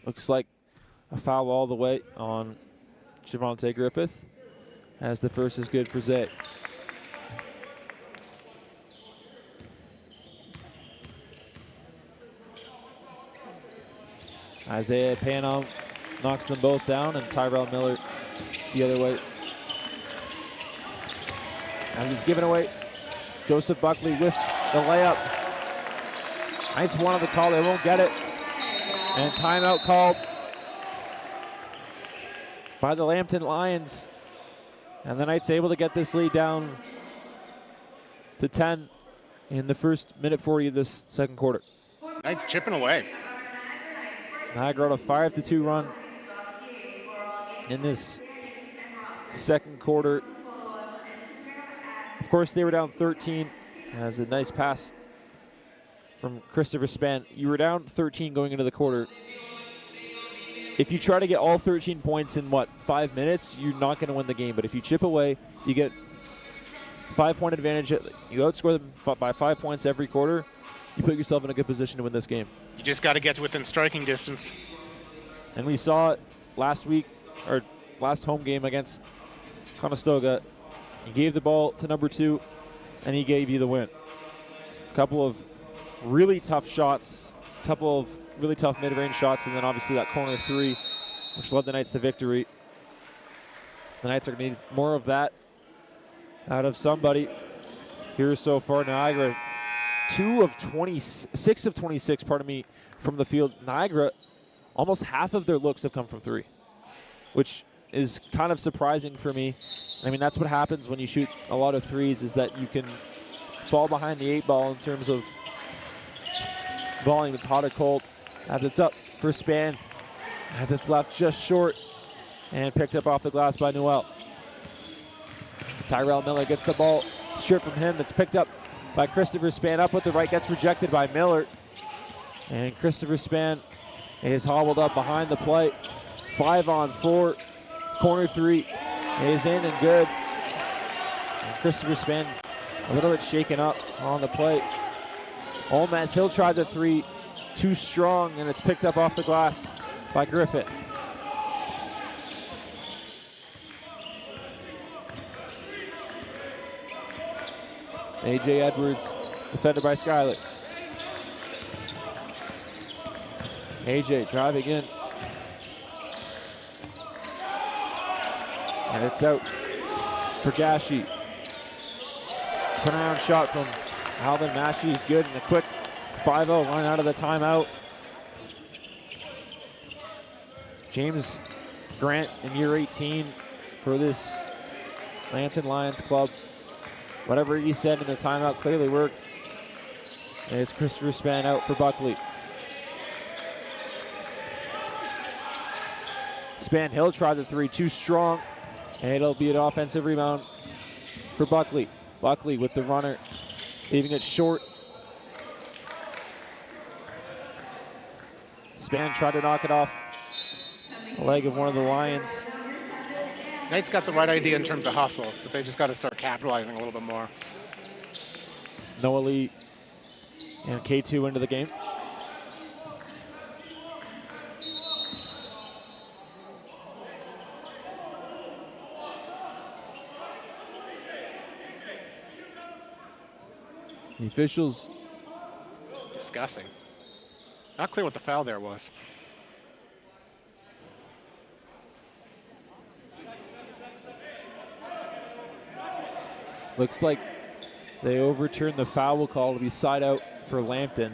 Looks like a foul all the way on Javonte Griffith, as the first is good for Zay. Isaiah Panom knocks them both down, and Tyrell Miller the other way. As it's given away, Joseph Buckley with the layup. Knights wanted the call, they won't get it. And timeout called by the Lambton Lions. And the Knights able to get this lead down to 10 in the first minute 40 of this second quarter. Knights chipping away. Niagara on a 5-2 run in this second quarter. Of course, they were down 13. Has a nice pass from Christopher Spann. You were down 13 going into the quarter. If you try to get all 13 points in, 5 minutes, you're not going to win the game. But if you chip away, you get 5-point advantage. You outscore them by 5 points every quarter. You put yourself in a good position to win this game. You just got to get to within striking distance. And we saw it last week, or last home game against Conestoga. He gave the ball to number 2, and he gave you the win. A couple of really tough shots, a couple of really tough mid-range shots, and then obviously that corner 3, which led the Knights to victory. The Knights are going to need more of that out of somebody here so far. Niagara, 6 of 26, from the field. Niagara, almost half of their looks have come from 3, which is kind of surprising for me. I mean, that's what happens when you shoot a lot of threes, is that you can fall behind the 8 ball in terms of volume. It's hot or cold. As it's up for Spann, as it's left just short, and picked up off the glass by Noel. Tyrell Miller gets the ball straight from him. It's picked up by Christopher Spann. Up with the right, gets rejected by Miller. And Christopher Spann is hobbled up behind the plate. 5-on-4, corner 3 is in and good. And Christopher Spann a little bit shaken up on the plate. Olmaz Hill tried the 3, too strong, and it's picked up off the glass by Griffith. A.J. Edwards, defended by Skyler. A.J. driving in. And it's out for Gashi. Turnaround shot from Alvin Mashi is good, and a quick 5-0 run out of the timeout. James Grant in year 18 for this Lambton Lions club. Whatever he said in the timeout clearly worked. And it's Christopher Spann out for Buckley. Spann Hill tried the 3, too strong. And it'll be an offensive rebound for Buckley. Buckley with the runner, leaving it short. Spann tried to knock it off the leg of one of the Lions. Knights got the right idea in terms of hustle, but they just got to start capitalizing a little bit more. Noah Lee and K2 into the game. The officials. Discussing. Not clear what the foul there was. Looks like they overturned the foul call to be side out for Lambton.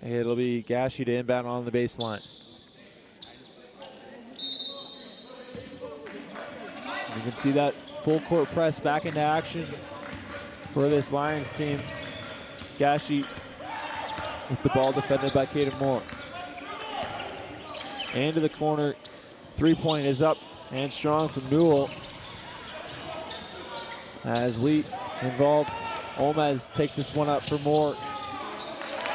It'll be Gashi to inbound on the baseline. You can see that full court press back into action for this Lions team. Gashi with the ball defended by Caden Moore. Into the corner. 3-point is up and strong from Newell. As Lee involved, Olmaz takes this one up for Moore.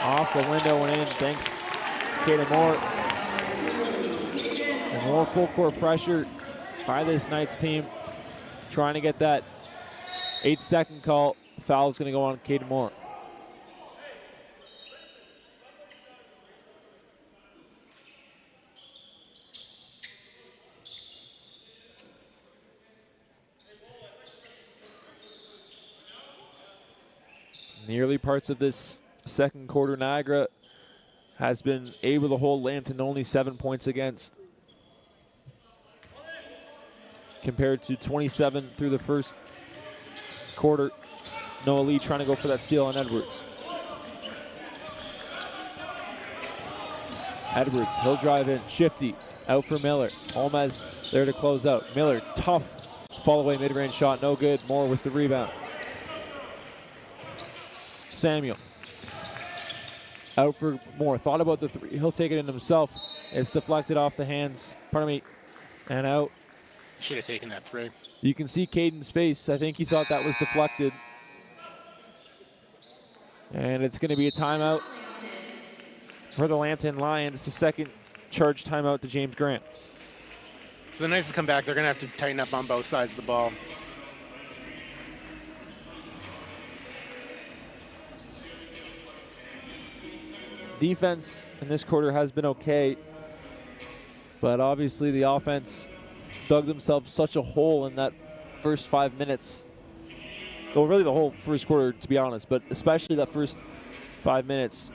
Off the window and in, thanks to Caden Moore. And more full court pressure by this Knights team, trying to get that 8-second call. Foul is going to go on Caden Moore. In the early parts of this second quarter, Niagara has been able to hold Lambton to only 7 points against, compared to 27 through the first quarter. Noah Lee trying to go for that steal on Edwards. Edwards, he'll drive in, shifty, out for Miller. Olmez there to close out. Miller, tough fall away mid-range shot, no good. Moore with the rebound. Samuel, out for Moore, thought about the three, he'll take it in himself. It's deflected off the hands, and out. Should have taken that three. You can see Caden's face. I think he thought that was deflected. And it's going to be a timeout for the Lambton Lions. It's the second charge timeout to James Grant. For the Knights to come back, they're going to have to tighten up on both sides of the ball. Defense in this quarter has been okay, but obviously the offense dug themselves such a hole in that first 5 minutes. Well, really the whole first quarter, to be honest, but especially that first 5 minutes.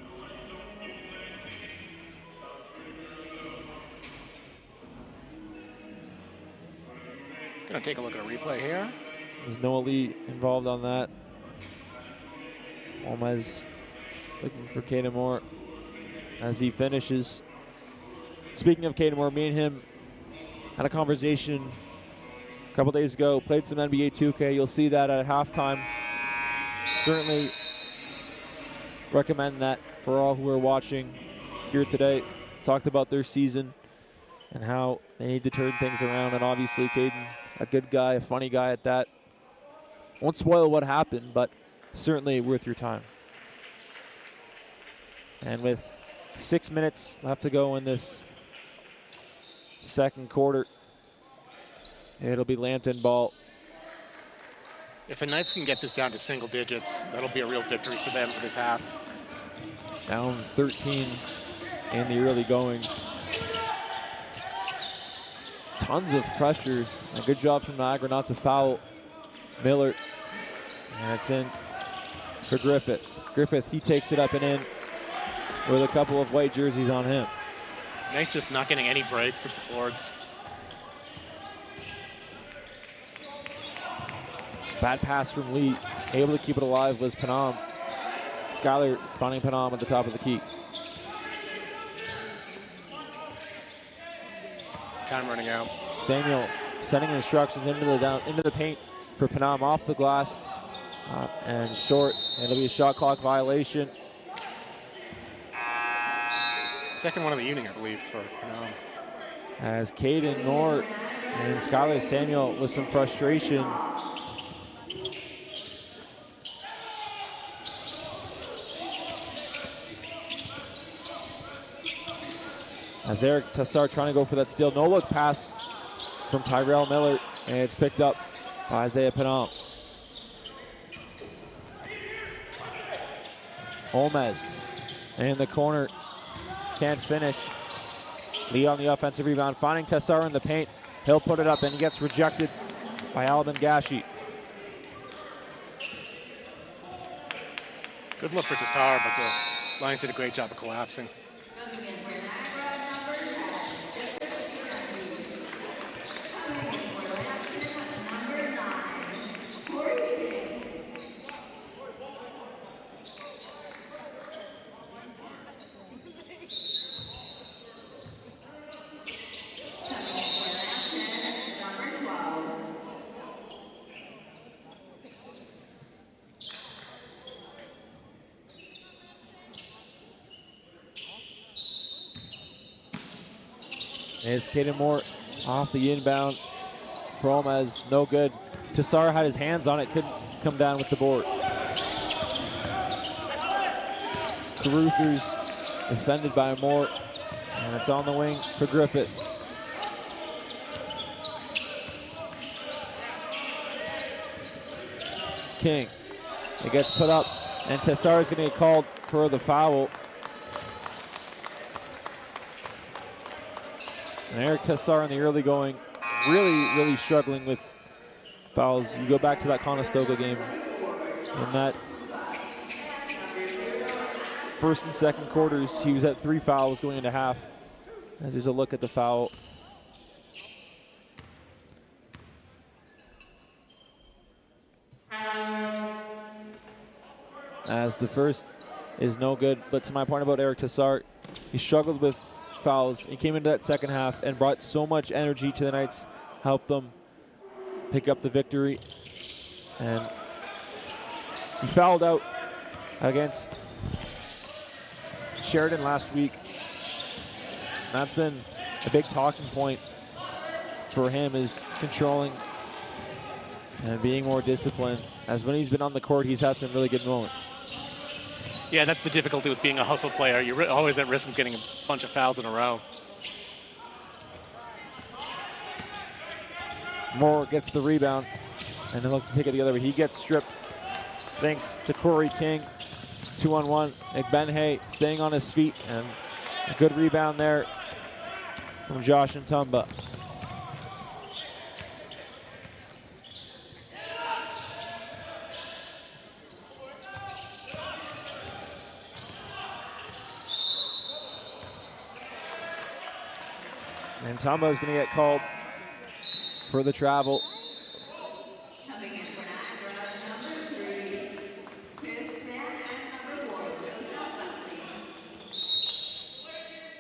Gonna take a look at a replay here. There's Noah Lee involved on that. Olmez looking for Caden Moore as he finishes. Speaking of Caden Moore, me and him had a conversation a couple days ago, played some NBA 2K. You'll see that at halftime. Certainly recommend that for all who are watching here today. Talked about their season and how they need to turn things around. And obviously Caden, a good guy, a funny guy at that. Won't spoil what happened, but certainly worth your time. And with 6 minutes left to go in this second quarter, it'll be Lambton ball. If the Knights can get this down to single digits, that'll be a real victory for them for this half. Down 13 in the early goings. Tons of pressure. A good job from Niagara not to foul Miller. And it's in for Griffith. Griffith, he takes it up and in with a couple of white jerseys on him. Nice, just not getting any breaks at the boards. Bad pass from Lee. Able to keep it alive was Panam. Skyler finding Panam at the top of the key. Time running out. Samuel sending instructions into the paint for Panam off the glass and short. It'll be a shot clock violation. Second one of the evening, I believe, for Panam. As Caden Moore and Skylar Samuel with some frustration. As Eric Tassar trying to go for that steal. No look pass from Tyrell Miller, and it's picked up by Isaiah Panam. Olmez in the corner, can't finish. Lee on the offensive rebound, finding Tassar in the paint. He'll put it up, and he gets rejected by Alvin Gashi. Good look for Tassar, but the Lions did a great job of collapsing. It's Caden Moore off the inbound. Promez, no good. Tassar had his hands on it, couldn't come down with the board. Caruthers defended by Moore, and it's on the wing for Griffith. King. It gets put up, and Tessar is going to get called for the foul. And Eric Tessar in the early going, really struggling with fouls. You go back to that Conestoga game, in that first and second quarters, he was at 3 fouls going into half. As there's a look at the foul. As the first is no good, but to my point about Eric Tessar, he struggled with fouls. He came into that second half and brought so much energy to the Knights, helped them pick up the victory. And he fouled out against Sheridan last week. That's been a big talking point for him, is controlling and being more disciplined. As when he's been on the court, he's had some really good moments. Yeah, that's the difficulty with being a hustle player. You're always at risk of getting a bunch of fouls in a row. Moore gets the rebound and they look to take it the other way. He gets stripped thanks to Corey King. 2-on-1. McBenhay staying on his feet, and a good rebound there from Josh Ntumba. And Ntumba is going to get called for the travel. Coming in for Niagara, number 3, Chris Mann, and number 4,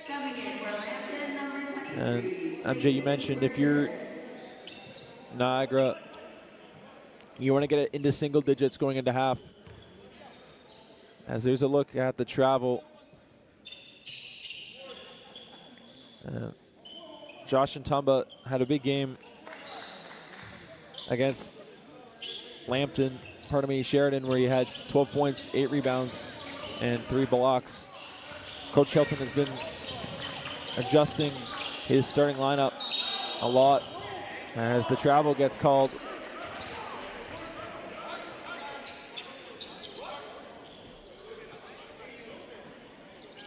coming in for Lambton, number 23. And MJ, you mentioned if you're Niagara, you want to get it into single digits going into half. As there's a look at the travel. Josh Ntumba had a big game against Sheridan, where he had 12 points, 8 rebounds, and 3 blocks. Coach Hilton has been adjusting his starting lineup a lot as the travel gets called.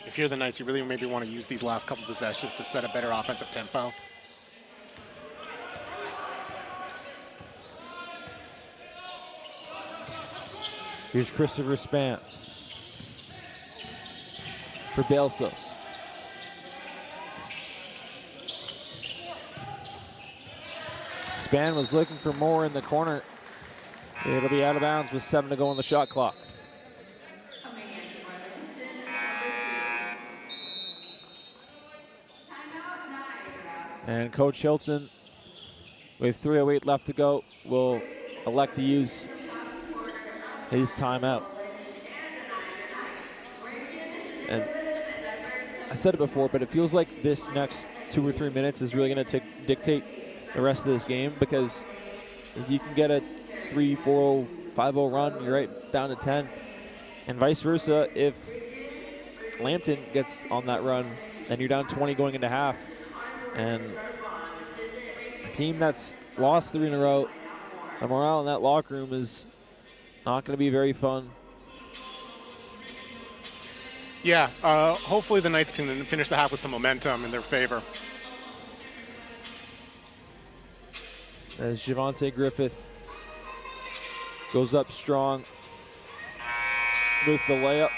If you're the Knights, you really maybe want to use these last couple possessions to set a better offensive tempo. Here's Christopher Span for Belsos. Span was looking for more in the corner. It'll be out of bounds with 7 to go on the shot clock. Coming in for Lambton, number 2. Timeout, Niagara. And Coach Hilton, with 3:08 left to go, will elect to use his timeout. And I said it before, but it feels like this next 2 or 3 minutes is really going to dictate the rest of this game, because if you can get a 3-4-0, 5-0 run, you're right down to 10. And vice versa, if Lambton gets on that run, then you're down 20 going into half. And a team that's lost 3 in a row, the morale in that locker room is not going to be very fun. Yeah, hopefully the Knights can finish the half with some momentum in their favor. As Javonte Griffith goes up strong with the layup.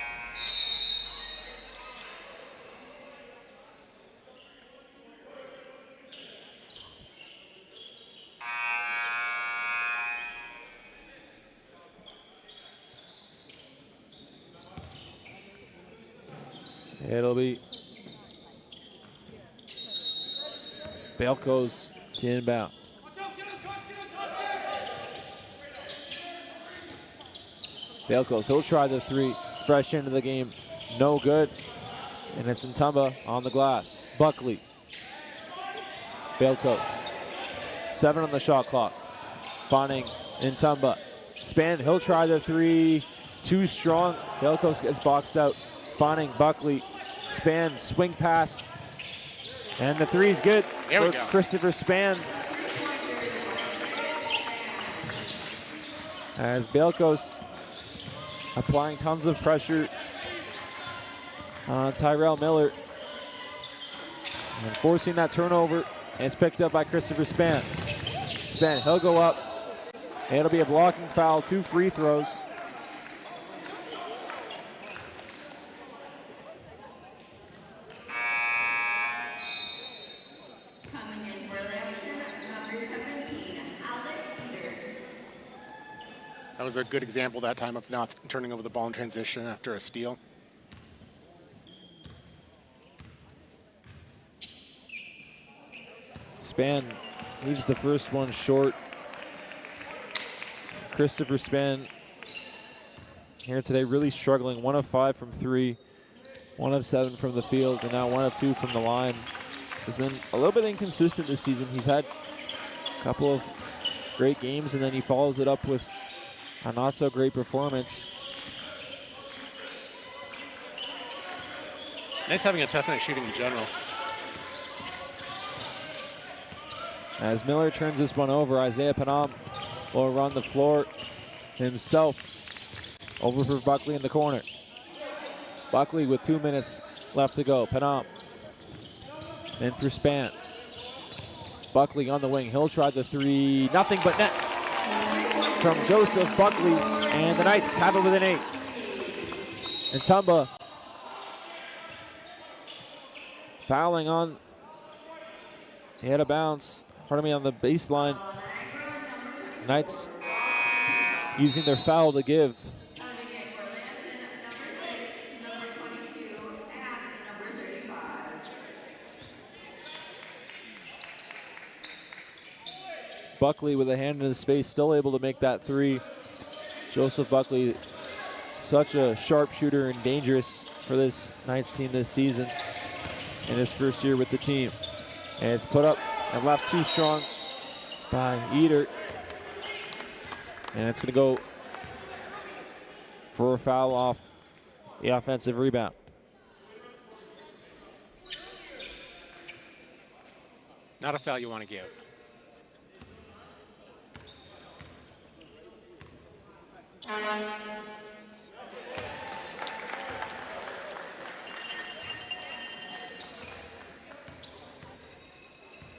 It'll be Belkos to inbound. Belkos, he'll try the 3, fresh into the game, no good. And it's Ntumba on the glass. Buckley, Belkos, 7 on the shot clock. Finding Ntumba. Span, he'll try the 3, too strong. Belkos gets boxed out. Finding Buckley. Span, swing pass. And the 3's good There we for go. Christopher Christopher Span. as Belkos applying tons of pressure on Tyrell Miller and forcing that turnover. And it's picked up by Christopher Span. Span, he'll go up. And it'll be a blocking foul, 2 free throws. Coming in for Lambton, number 17, Alec Peter. That was a good example that time of not turning over the ball in transition after a steal. Span leaves the first one short. Christopher Span here today really struggling. 1 of 5 from 3, 1 of 7 from the field, and now 1 of 2 from the line. Has been a little bit inconsistent this season. He's had a couple of great games, and then he follows it up with a not so great performance. Nice having a tough night shooting in general. As Miller turns this one over, Isaiah Panam will run the floor himself. Over for Buckley in the corner. Buckley with 2 minutes left to go. Panam in for Span. Buckley on the wing. He'll try the 3. Nothing but net from Joseph Buckley. And the Knights have it within 8. And Tumba fouling on. He had a bounce. Pardon me, on the baseline. Knights using their foul to give. Coming in for Lambton, number 6, number 22, and number 35. Buckley with a hand in his face, still able to make that 3. Joseph Buckley, such a sharpshooter and dangerous for this Knights team this season in his first year with the team. And it's put up and left too strong by Eder. And it's going to go for a foul off the offensive rebound. Not a foul you want to give.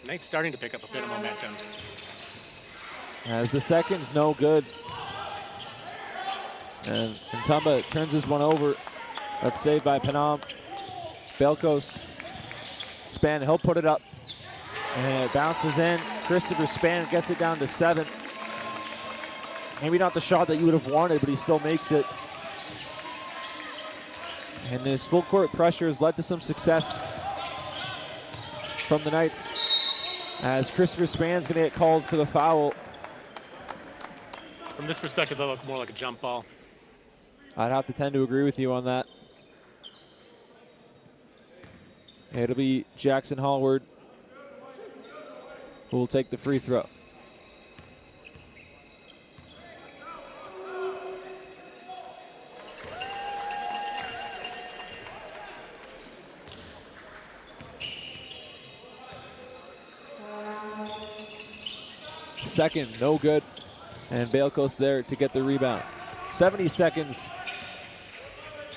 Nice starting to pick up a bit of momentum. As the second's no good. And Tumba turns this one over. That's saved by Panam. Belkos. Span, he'll put it up. And it bounces in. Christopher Span gets it down to 7. Maybe not the shot that you would have wanted, but he still makes it. And this full court pressure has led to some success from the Knights, as Christopher Span's going to get called for the foul. From this perspective, they look more like a jump ball. I'd have to tend to agree with you on that. It'll be Jackson Hallward who will take the free throw. Second, no good. And Belkos there to get the rebound. 70 seconds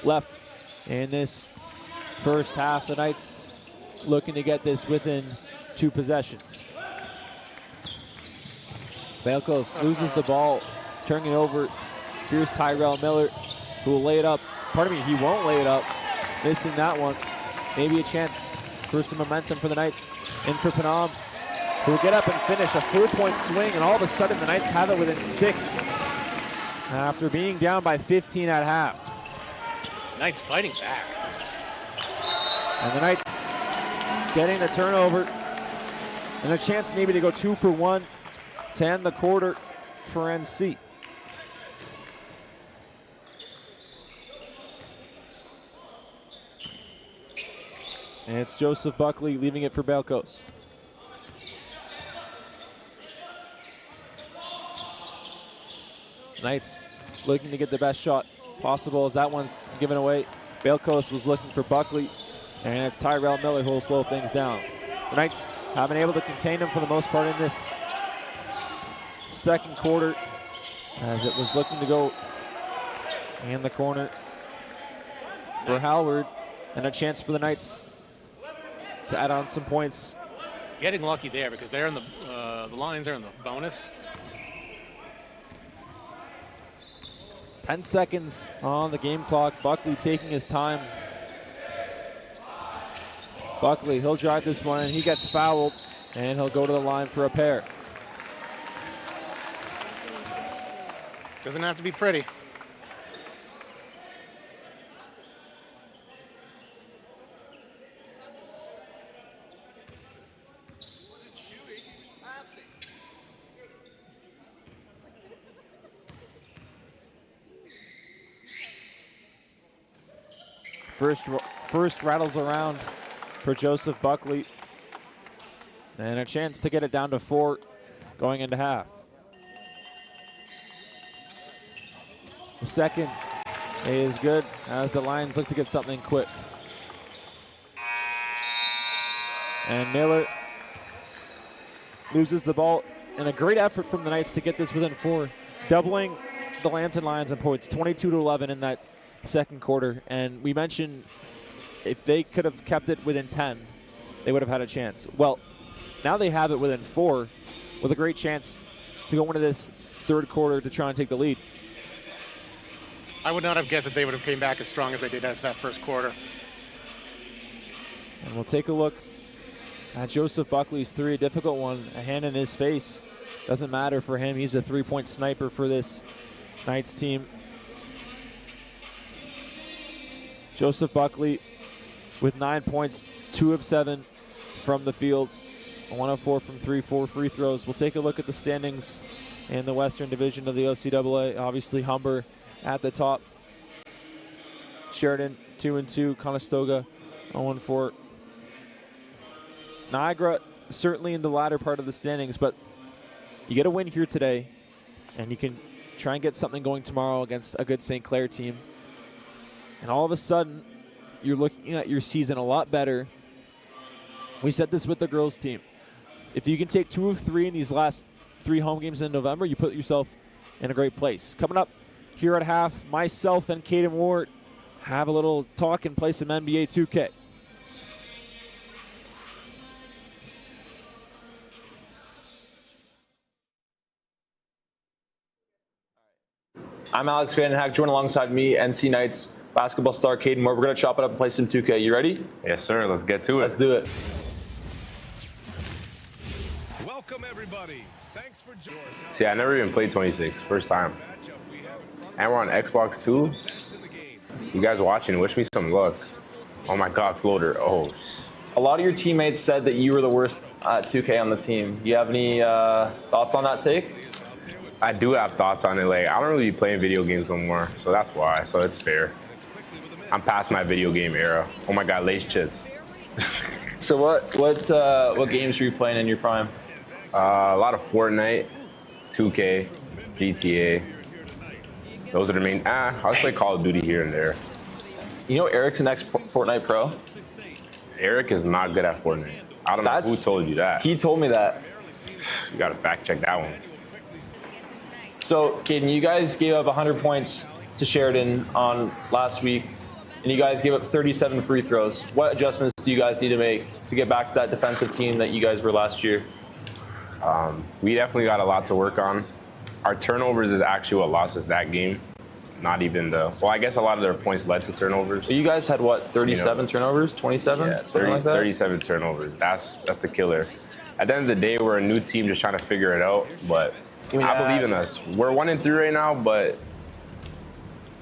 left in this first half. The Knights looking to get this within 2 possessions. Belkos loses the ball, turning it over. Here's Tyrell Miller, who will lay it up. Pardon me, he won't lay it up. Missing that one. Maybe a chance for some momentum for the Knights. In for Panam, who will get up and finish a 4-point swing, and all of a sudden the Knights have it within 6 after being down by 15 at half. Knights fighting back. And the Knights getting the turnover and a chance maybe to go 2 for 1 to end the quarter for NC. And it's Joseph Buckley leaving it for Belkos. Knights looking to get the best shot possible as that one's given away. Belkos was looking for Buckley, and it's Tyrell Miller who will slow things down. The Knights have been able to contain him for the most part in this second quarter. as it was looking to go in the corner for Howard, and a chance for the Knights to add on some points. Getting lucky there because they're in the Lions are in the bonus. 10 seconds on the game clock. Buckley taking his time. Buckley, he'll drive this one, and he gets fouled, and he'll go to the line for a pair. Doesn't have to be pretty. First rattles around for Joseph Buckley. And a chance to get it down to 4 going into half. The second is good as the Lions look to get something quick. And Miller loses the ball. And a great effort from the Knights to get this within 4, doubling the Lambton Lions in points, 22-11 in that second quarter. And we mentioned if they could have kept it within 10, they would have had a chance. Well, now they have it within 4 with a great chance to go into this third quarter to try and take the lead. I would not have guessed that they would have came back as strong as they did after that first quarter. And we'll take a look at Joseph Buckley's 3, a difficult one, a hand in his face. Doesn't matter for him. He's a 3-point sniper for this Knights team. Joseph Buckley with 9 points, 2 of 7 from the field, 1 of 4 from 3, 4 free throws. We'll take a look at the standings in the Western Division of the OCAA. Obviously, Humber at the top. Sheridan 2-2, Conestoga 0-4. Niagara certainly in the latter part of the standings, but you get a win here today, and you can try and get something going tomorrow against a good St. Clair team. And all of a sudden, you're looking at your season a lot better. We said this with the girls team. If you can take 2 of 3 in these last 3 home games in November, you put yourself in a great place. Coming up here at half, myself and Caden Ward have a little talk and play some NBA 2K. I'm Alex Vandenhack, joined alongside me, NC Knights basketball star Caden Moore. We're going to chop it up and play some 2K. You ready? Yes, sir. Let's get to it. Let's do it. Welcome, everybody. Thanks for joining. See, I never even played 26. First time. And we're on Xbox too. You guys watching, wish me some luck. Oh my God, floater. Oh. A lot of your teammates said that you were the worst at 2K on the team. Do you have any thoughts on that take? I do have thoughts on it. Like, I don't really be playing video games no more, so that's why. So it's fair. I'm past my video game era. Oh my God, Lace chips. So what games were you playing in your prime? A lot of Fortnite, 2K, GTA. Those are the main. I was play Call of Duty here and there. You know Eric's an ex-Fortnite pro? Eric is not good at Fortnite. I don't know who told you that. He told me that. You gotta fact check that one. So, Caden, you guys gave up 100 points to Sheridan on last week, and you guys gave up 37 free throws. What adjustments do you guys need to make to get back to that defensive team that you guys were last year? We definitely got a lot to work on. Our turnovers is actually what lost us that game. Not even well, I guess a lot of their points led to turnovers. So you guys had, what, 37 turnovers, 27? Yeah, 37 turnovers. That's the killer. At the end of the day, we're a new team just trying to figure it out, but I believe in us. We're 1-3 right now, but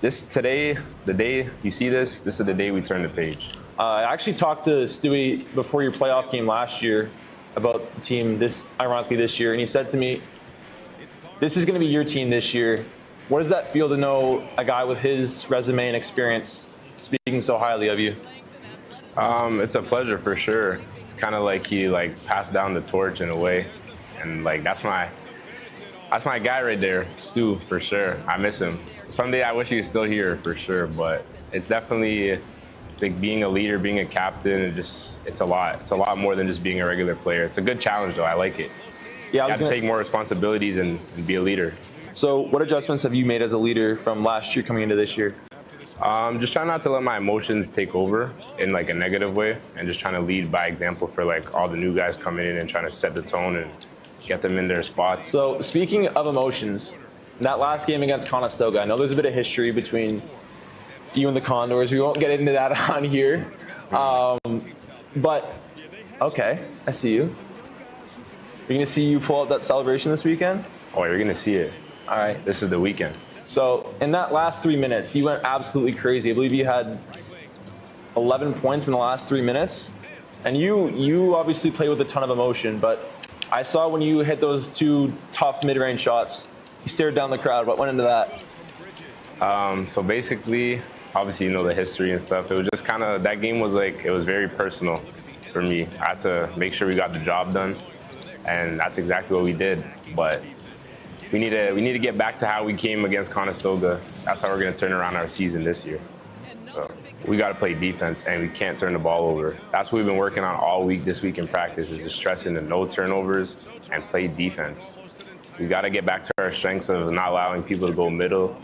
today, the day you see this is the day we turn the page. I actually talked to Stewie before your playoff game last year about the team ironically this year, and he said to me, this is going to be your team this year. What does that feel to know a guy with his resume and experience speaking so highly of you? It's a pleasure for sure. It's kind of like he passed down the torch in a way, and that's my guy right there, Stu, for sure. I miss him. Someday I wish he was still here for sure, but it's definitely being a leader, being a captain, it's a lot. It's a lot more than just being a regular player. It's a good challenge though. I like it. Yeah, you have to take more responsibilities and be a leader. So what adjustments have you made as a leader from last year coming into this year? Just trying not to let my emotions take over in like a negative way, and just trying to lead by example for like all the new guys coming in and trying to set the tone and get them in their spots. So speaking of emotions, that last game against Conestoga, I know there's a bit of history between you and the Condors. We won't get into that on here. But, okay, I see you. You're going to see you pull out that celebration this weekend? Oh, you're gonna see it. All right. This is the weekend. So in that last 3 minutes, you went absolutely crazy. I believe you had 11 points in the last 3 minutes. And you obviously play with a ton of emotion, but I saw when you hit those 2 tough mid-range shots, you stared down the crowd. What went into that? So basically, obviously you know the history and stuff. It was just kind of, that game was like, it was very personal for me. I had to make sure we got the job done, and that's exactly what we did. But we need to get back to how we came against Conestoga. That's how we're going to turn around our season this year. So we got to play defense, and we can't turn the ball over. That's what we've been working on all week this week in practice, is just stressing the no turnovers and play defense. We got to get back to our strengths of not allowing people to go middle,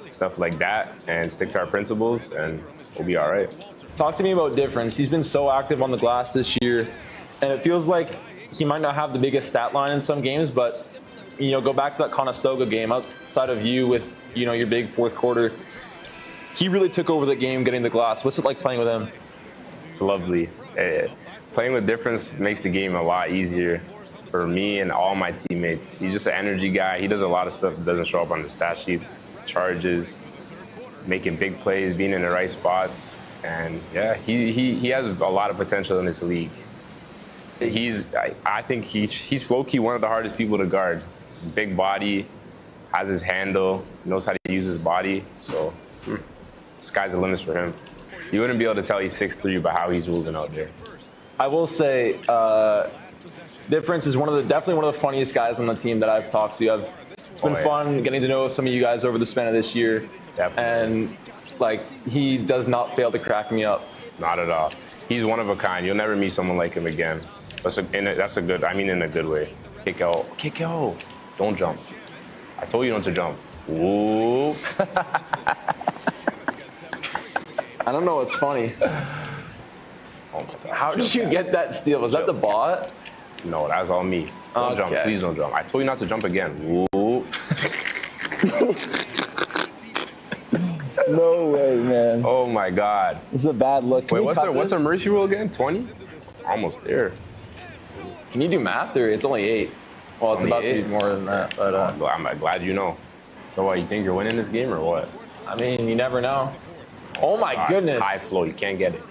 stuff like that, and stick to our principles, and we'll be all right. Talk to me about difference. He's been so active on the glass this year, and it feels like he might not have the biggest stat line in some games, but go back to that Conestoga game, outside of you with your big fourth quarter, he really took over the game getting the glass. What's it like playing with him? It's lovely. Playing with difference makes the game a lot easier for me and all my teammates. He's just an energy guy. He does a lot of stuff that doesn't show up on the stat sheets. Charges, making big plays, being in the right spots. And yeah, he has a lot of potential in this league. I think he's low-key one of the hardest people to guard. Big body, has his handle, knows how to use his body. So sky's the limit for him. You wouldn't be able to tell he's 6'3" by how he's moving out there. I will say, Difference is definitely one of the funniest guys on the team that I've talked to. It's been fun getting to know some of you guys over the span of this year. Definitely. And he does not fail to crack me up. Not at all. He's one of a kind. You'll never meet someone like him again. In a good way. Kick out. Don't jump. I told you not to jump. Whoop. I don't know what's funny. Oh my God. How did you get that steal? Was that the bot? No, that's all me. Don't jump. Please don't jump. I told you not to jump again. Whoop. No way, man. Oh my God. This is a bad look. Wait, what's the mercy rule again? 20? Almost there. Can you do math, or it's only 8? Well, it's about to be more than that. But I'm glad you know. So what, you think you're winning this game or what? I mean, you never know. Oh my goodness. High flow, you can't get it.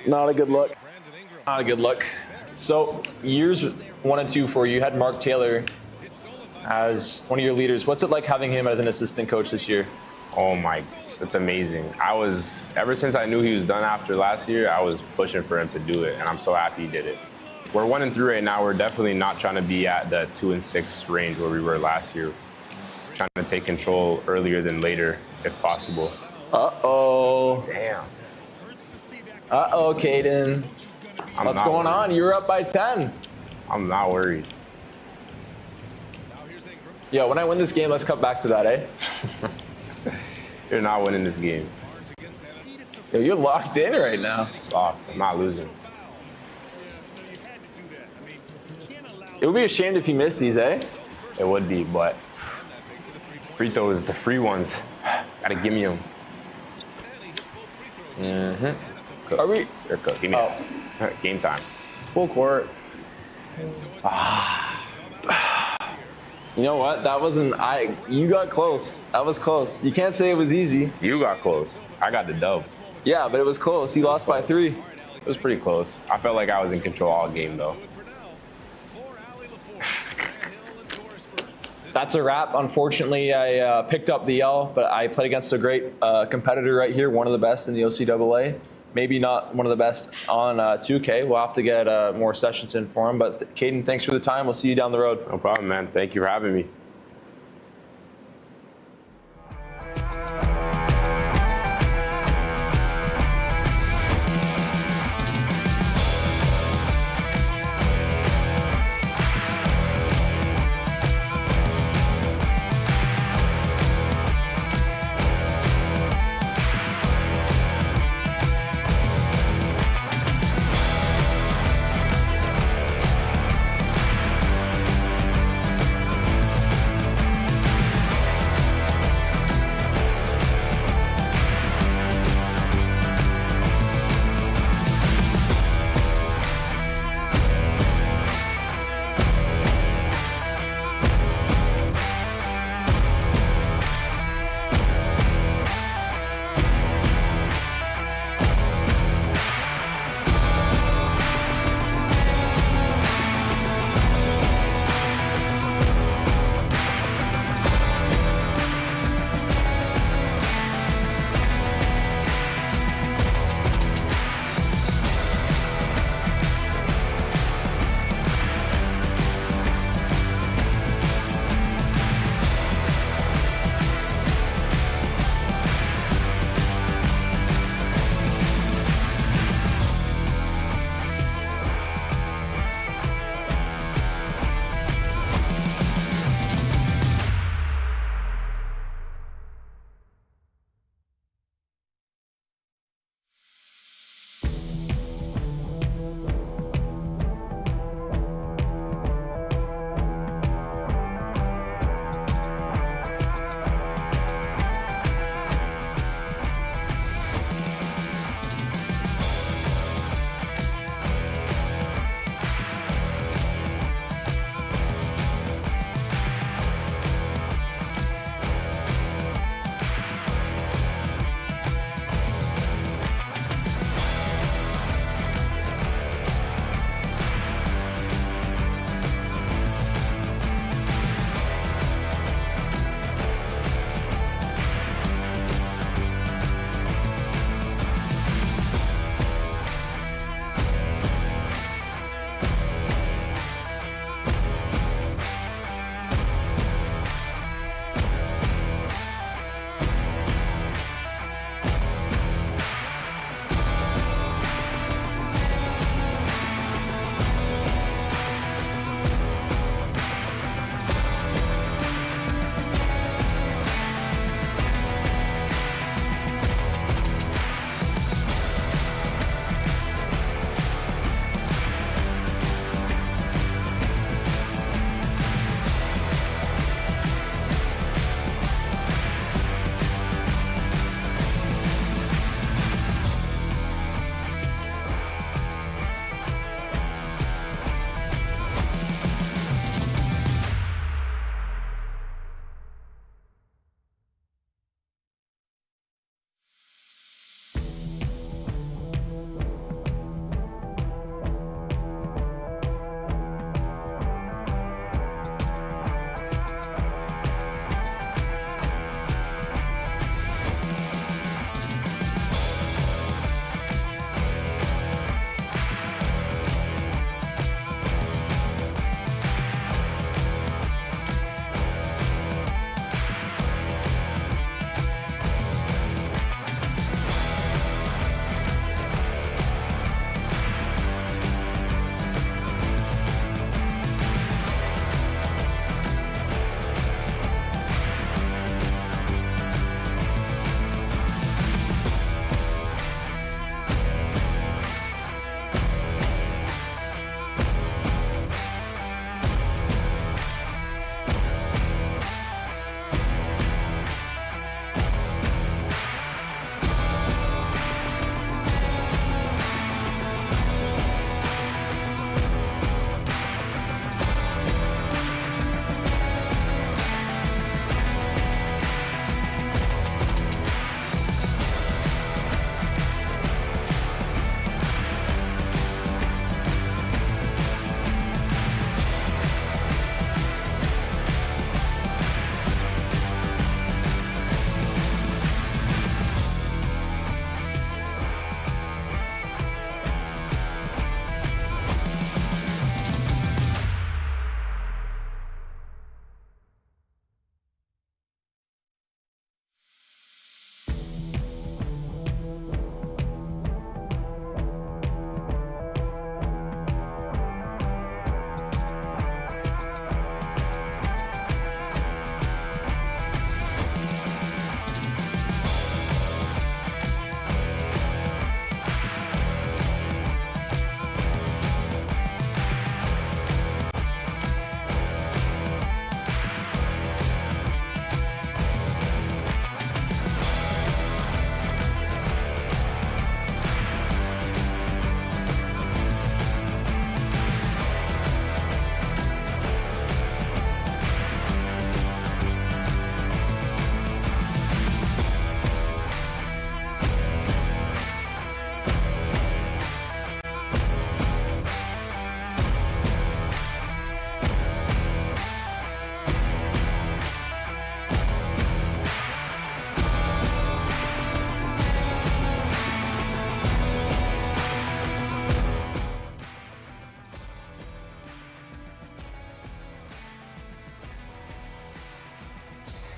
Not a good look. Not a good look. So years 1 and 2 for you had Mark Taylor as one of your leaders. What's it like having him as an assistant coach this year? Oh my, it's amazing. Ever since I knew he was done after last year, I was pushing for him to do it, and I'm so happy he did it. We're 1 and 3 right now. We're definitely not trying to be at the 2 and 6 range where we were last year. We're trying to take control earlier than later, if possible. Uh-oh. Damn. Uh-oh, Caden. What's going on? You're up by 10. I'm not worried. Yo, when I win this game, let's cut back to that, eh? You're not winning this game. Yo, you're locked in right now. I'm not losing. It would be a shame if you missed these, eh? It would be, but free throws, the free ones, gotta give me them. Mm-hmm. Are we? They're cooked. Give me that. Game time. Full court. You know what? That wasn't. You got close. That was close. You can't say it was easy. You got close. I got the dub. Yeah, but it was close. You lost by 3. It was pretty close. I felt like I was in control all game, though. That's a wrap. Unfortunately, I picked up the L, but I played against a great competitor right here, one of the best in the OCAA. Maybe not one of the best on 2K. We'll have to get more sessions in for him. But Caden, thanks for the time. We'll see you down the road. No problem, man. Thank you for having me.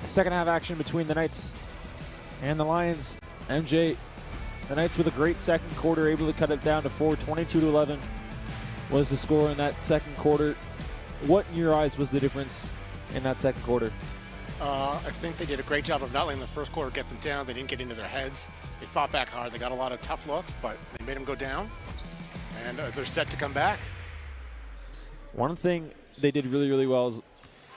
Second half action between the Knights and the Lions. MJ, the Knights with a great second quarter, able to cut it down to 4, 22-11 was the score in that second quarter. What, in your eyes, was the difference in that second quarter? I think they did a great job of not letting the first quarter get them down. They didn't get into their heads. They fought back hard. They got a lot of tough looks, but they made them go down. And they're set to come back. One thing they did really, really well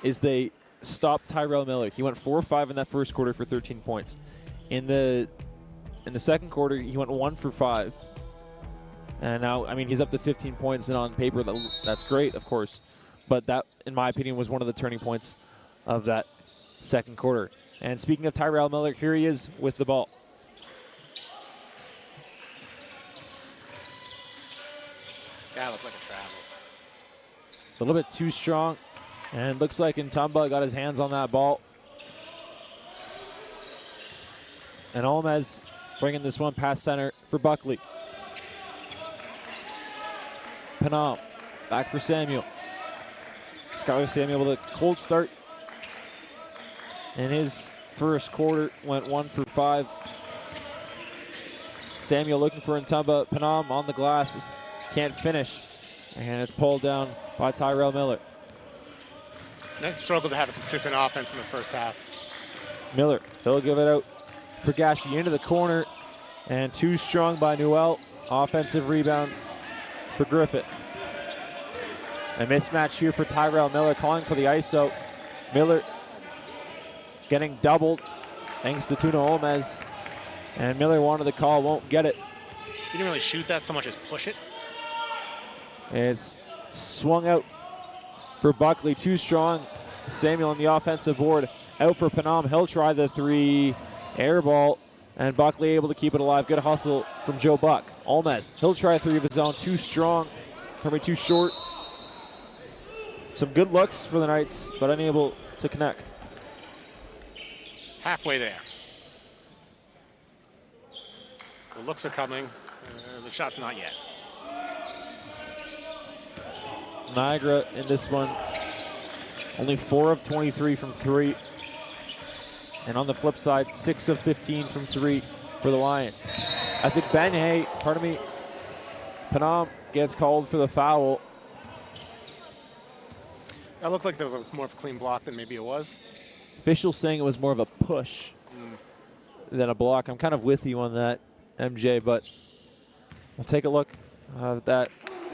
is they stopped Tyrell Miller. He went 4-5 in that first quarter for 13 points. In the second quarter, he went 1-for-5. And now, I mean, he's up to 15 points, and on paper, that's great, of course. But that, in my opinion, was one of the turning points of that second quarter. And speaking of Tyrell Miller, here he is with the ball. That looked like a travel. A little bit too strong. And looks like Ntumba got his hands on that ball. And Olmez bringing this one past center for Buckley. Panam back for Samuel. Skylar Samuel with a cold start. In his first quarter, went 1-for-5. Samuel looking for Ntumba. Panam on the glass. Can't finish. And it's pulled down by Tyrell Miller. Knights struggled to have a consistent offense in the first half. Miller, he'll give it out for Gashi into the corner. And too strong by Newell. Offensive rebound for Griffith. A mismatch here for Tyrell Miller, calling for the ISO. Miller getting doubled thanks to Tuna Olmez. And Miller wanted the call, won't get it. He didn't really shoot that so much as push it. It's swung out for Buckley, too strong. Samuel on the offensive board, out for Panam. He'll try the three, air ball, and Buckley able to keep it alive. Good hustle from Joe Buck. Olmez, he'll try three of his own, too strong, probably too short. Some good looks for the Knights, but unable to connect. Halfway there. The looks are coming. The shot's not yet. Niagara in this one, only 4 of 23 from 3. And on the flip side, 6 of 15 from 3 for the Lions. As Panam gets called for the foul. That looked like there was more of a clean block than maybe it was. Officials saying it was more of a push than a block. I'm kind of with you on that, MJ, but we'll take a look at that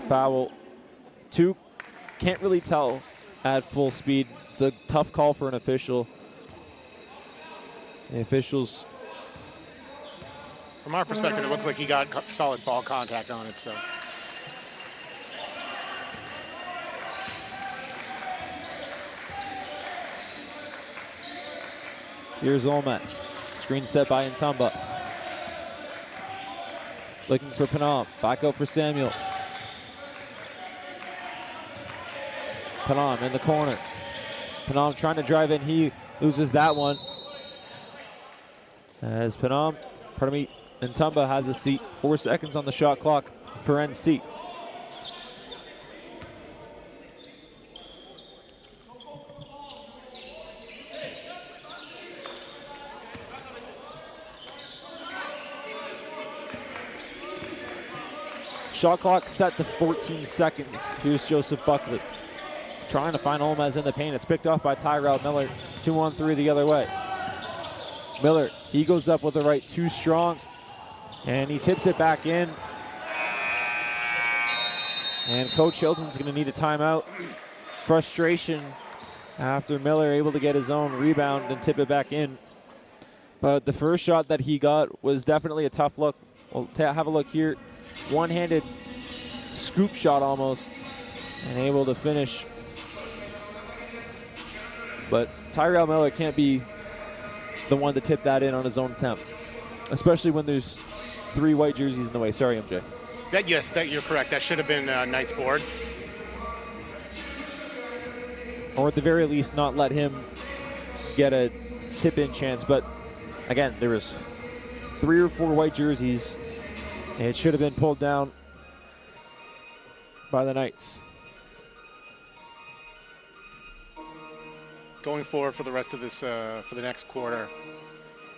foul. 2, can't really tell at full speed. It's a tough call for an official. The officials. From our perspective, it looks like he got solid ball contact on it, so. Here's Olmez. Screen set by Ntumba. Looking for Panam. Back out for Samuel. Panam in the corner. Panam trying to drive in. He loses that one. As Ntumba has a seat. 4 seconds on the shot clock for NC. Shot clock set to 14 seconds. Here's Joseph Buckley. Trying to find Olmez in the paint. It's picked off by Tyrell Miller. 2-on-3 the other way. Miller, he goes up with the right, too strong. And he tips it back in. And Coach Hilton's going to need a timeout. Frustration after Miller able to get his own rebound and tip it back in. But the first shot that he got was definitely a tough look. We'll have a look here. One-handed scoop shot almost, and able to finish. But Tyrell Miller can't be the one to tip that in on his own attempt, especially when there's 3 white jerseys in the way. Sorry, MJ. Yes, you're correct. That should have been Knight's board. Or at the very least, not let him get a tip-in chance. But again, there was 3 or 4 white jerseys. It should have been pulled down by the Knights. going forward for the rest of this, for the next quarter,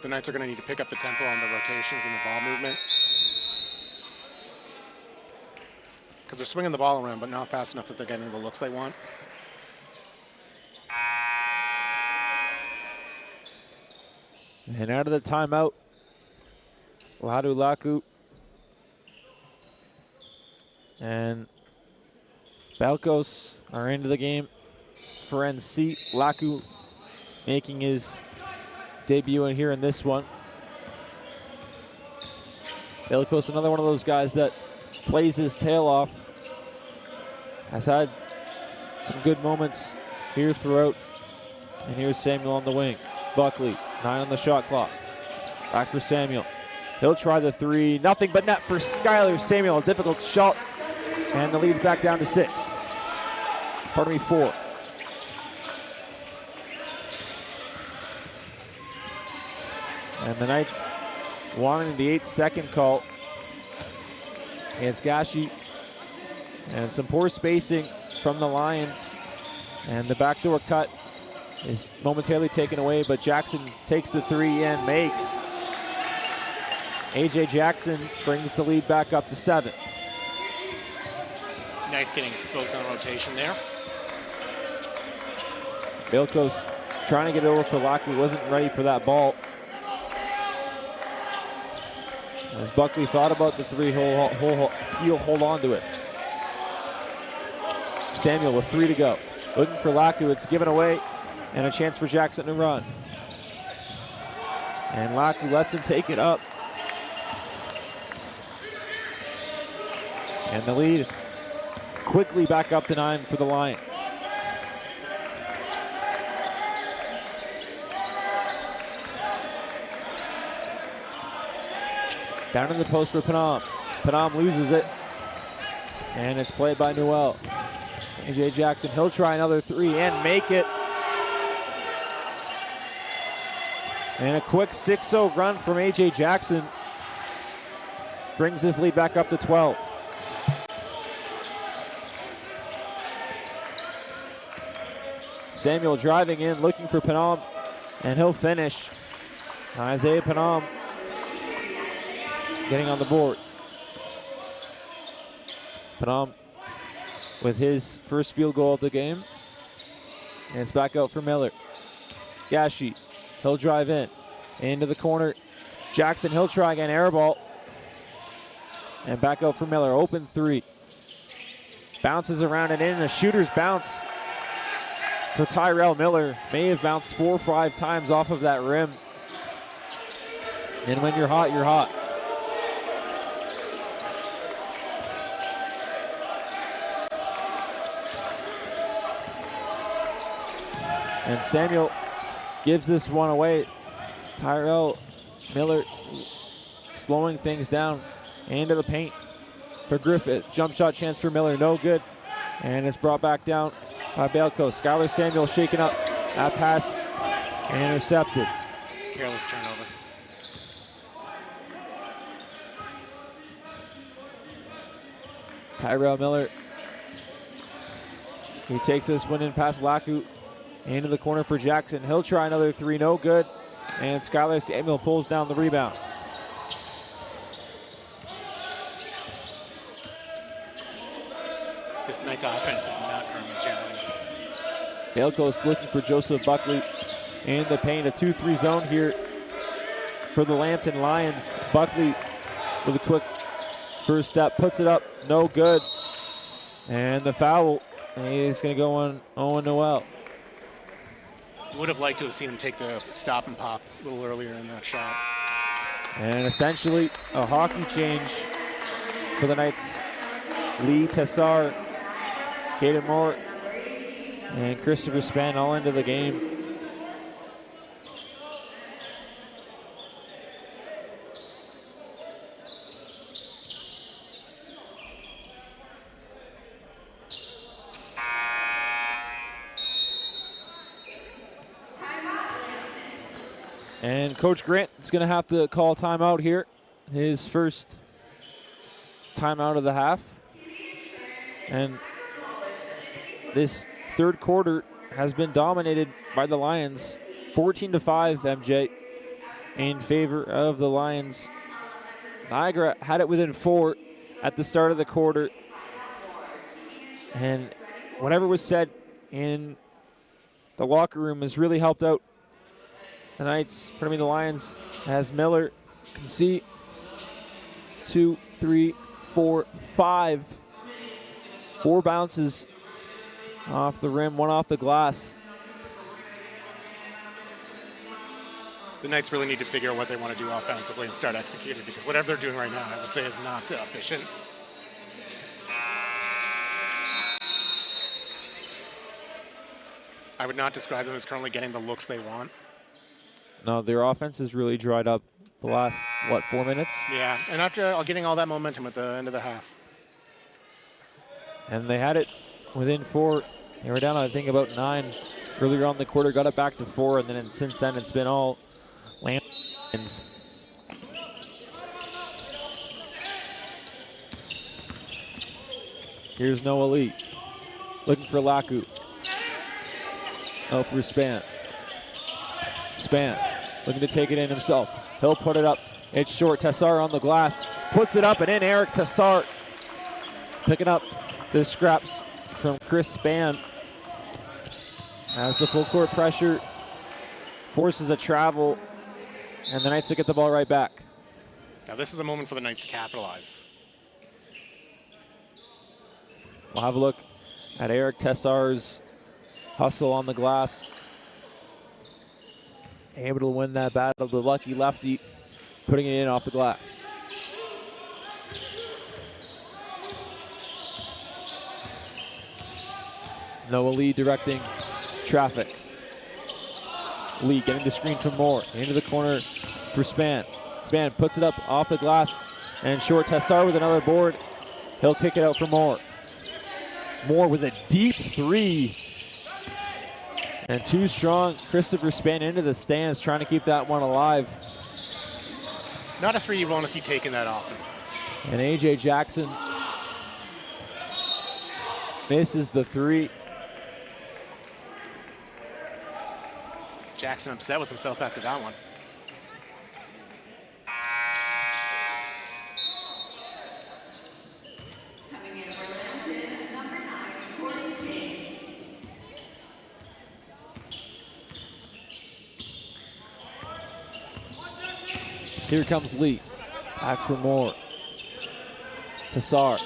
the Knights are going to need to pick up the tempo on the rotations and the ball movement. Because they're swinging the ball around, but not fast enough that they're getting the looks they want. And out of the timeout, Ladu Laku and Belkos are into the game for NC. Laku making his debut in here in this one. Belkos, another one of those guys that plays his tail off. Has had some good moments here throughout. And here's Samuel on the wing. Buckley, 9 on the shot clock. Back for Samuel. He'll try the 3. Nothing but net for Skylar Samuel. A difficult shot. And the lead's back down to 6. Pardon me, 4. And the Knights wanting the 8-second call against Gashi. And some poor spacing from the Lions. And the backdoor cut is momentarily taken away, but Jackson takes the 3 and makes. A.J. Jackson brings the lead back up to 7. Nice getting exposed on rotation there. Bilkos trying to get it over for Laku, wasn't ready for that ball. As Buckley thought about the 3, he'll hold on to it. Samuel with 3 to go. Looking for Laku, it's given away, and a chance for Jackson to run. And Laku lets him take it up. And the lead quickly back up to 9 for the Lions. Down in the post for Panam. Panam loses it. And it's played by Newell. A.J. Jackson, he'll try another 3 and make it. And a quick 6-0 run from A.J. Jackson brings his lead back up to 12. Samuel driving in, looking for Panam, and he'll finish. Isaiah Panam getting on the board. Panam with his first field goal of the game. And it's back out for Miller. Gashi, he'll drive in. Into the corner. Jackson, he'll try again, air ball. And back out for Miller, open 3. Bounces around and in, a shooter's bounce for Tyrell Miller. May have bounced 4 or 5 times off of that rim. And when you're hot, you're hot. And Samuel gives this one away. Tyrell Miller slowing things down into the paint for Griffith. Jump shot chance for Miller, no good. And it's brought back down by Belko. Skylar Samuel shaken up. That pass intercepted. Careless turnover. Tyrell Miller. He takes this one in past Laku. Into the corner for Jackson. He'll try another 3, no good. And Skylar Samuel pulls down the rebound. This Knights offense is not going to be challenged. Belkos looking for Joseph Buckley in the paint. A 2-3 zone here for the Lambton Lions. Buckley with a quick first step, puts it up, no good. And the foul is going to go on Owen Noel. Would have liked to have seen him take the stop and pop a little earlier in that shot. And essentially a hockey change for the Knights. Lee Tassar, Caden Moore, and Christopher Spann all into the game. And Coach Grant is going to have to call timeout here. His first timeout of the half. And this third quarter has been dominated by the Lions. 14-5, MJ, in favor of the Lions. Niagara had it within 4 at the start of the quarter. And whatever was said in the locker room has really helped out the Lions, as Miller can see 2, 3, 4, 5. 4 bounces off the rim, 1 off the glass. The Knights really need to figure out what they want to do offensively and start executing, because whatever they're doing right now, I would say, is not efficient. I would not describe them as currently getting the looks they want. No, their offense has really dried up the last, 4 minutes? Yeah, and after getting all that momentum at the end of the half. And they had it within 4. They were down, I think, about 9 earlier on in the quarter, got it back to 4, and then since then it's been all Lambton. Here's Noah Lee looking for Laku. Oh, for Span. Span looking to take it in himself. He'll put it up. It's short. Tassar on the glass. Puts it up and in. Eric Tassar picking up the scraps from Chris Span. As the full court pressure forces a travel, and the Knights will get the ball right back. Now this is a moment for the Knights to capitalize. We'll have a look at Eric Tassar's hustle on the glass. Able to win that battle, the lucky lefty, putting it in off the glass. Noah Lee directing traffic. Lee getting the screen from Moore. Into the corner for Span. Span puts it up off the glass and short. Tassar with another board. He'll kick it out for Moore. Moore with a deep 3. And too strong. Christopher Span into the stands, trying to keep that one alive. Not a 3 you want to see taken that often. And A.J. Jackson misses the 3. Jackson upset with himself after that one. Coming in for Lambton, number 9, Corey King. Here comes Lee. Back for Moore. Tassar.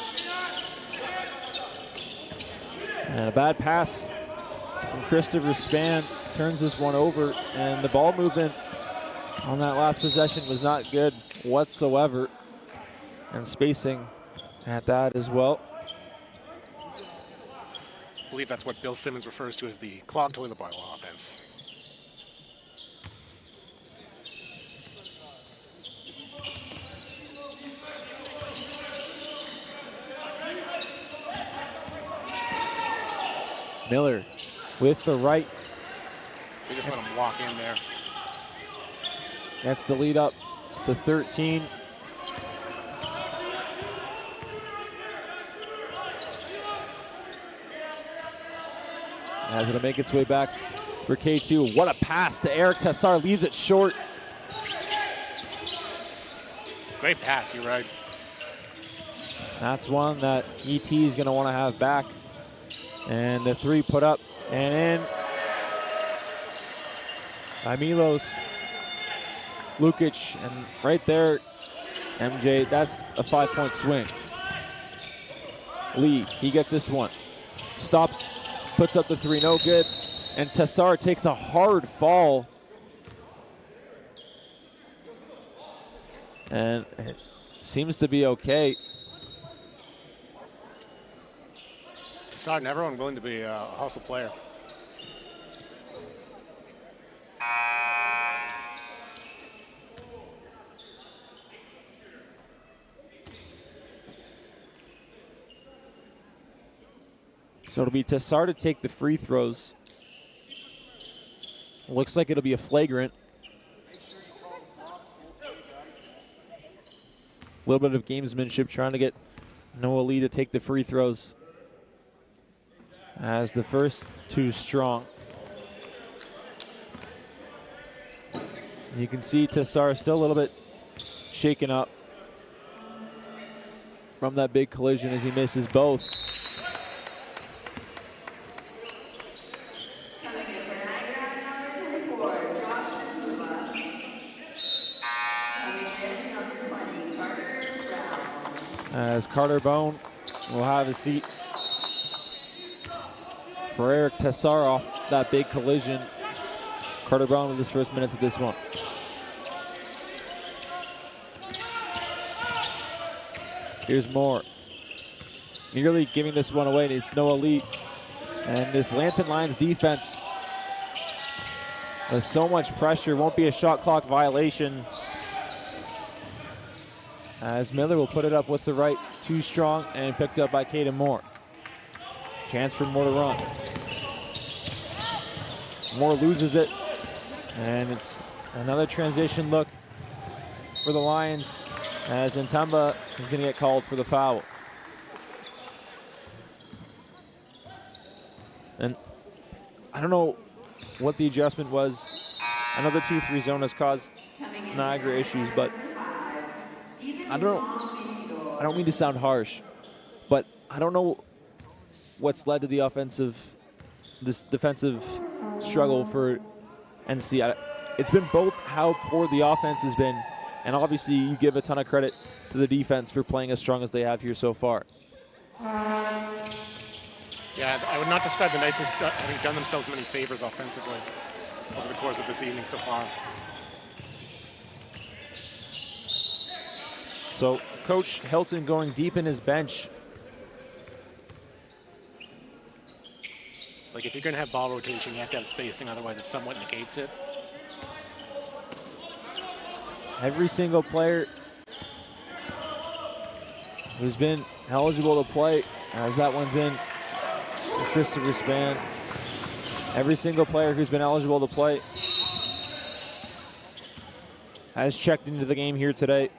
And a bad pass from Christopher Span. Turns this one over, and the ball movement on that last possession was not good whatsoever. And spacing at that as well. I believe that's what Bill Simmons refers to as the clogged toilet bowl offense. Miller with the right. They just let him walk in there. That's the lead up to 13. As it'll make its way back for K2. What a pass to Eric Tassar, leaves it short. Great pass, you're right. That's one that ET is going to want to have back. And the 3 put up and in by Milos Lukic. And right there, MJ, that's a 5-point swing. Lee, he gets this one. Stops, puts up the 3, no good. And Tassar takes a hard fall. And it seems to be okay. Tassar never unwilling to be a hustle player. So it'll be Tassar to take the free throws. Looks like it'll be a flagrant. A little bit of gamesmanship trying to get Noah Lee to take the free throws. As the first 2 strong. You can see Tessar still a little bit shaken up from that big collision as he misses both. As Carter Bone will have a seat for Eric Tessar off that big collision. Carter Bone with his first minutes of this one. Here's Moore. Nearly giving this one away. It's Noah Lee. And this Lambton Lions defense, with so much pressure, won't be a shot clock violation. As Miller will put it up with the right, too strong, and picked up by Caden Moore. Chance for Moore to run. Moore loses it, and it's another transition look for the Lions, as Ntumba is going to get called for the foul. And I don't know what the adjustment was. I know the 2-3 zone has caused Niagara issues, but I don't mean to sound harsh, but I don't know what's led to this defensive struggle for NC. It's been both how poor the offense has been, and obviously you give a ton of credit to the defense for playing as strong as they have here so far. Yeah, I would not describe the Knights as having done themselves many favors offensively over the course of this evening so far. So Coach Hilton going deep in his bench. Like, if you're going to have ball rotation, you have to have spacing, otherwise it somewhat negates it. Every single player who's been eligible to play, as that one's in for Christopher Spann. Every single player who's been eligible to play has checked into the game here today.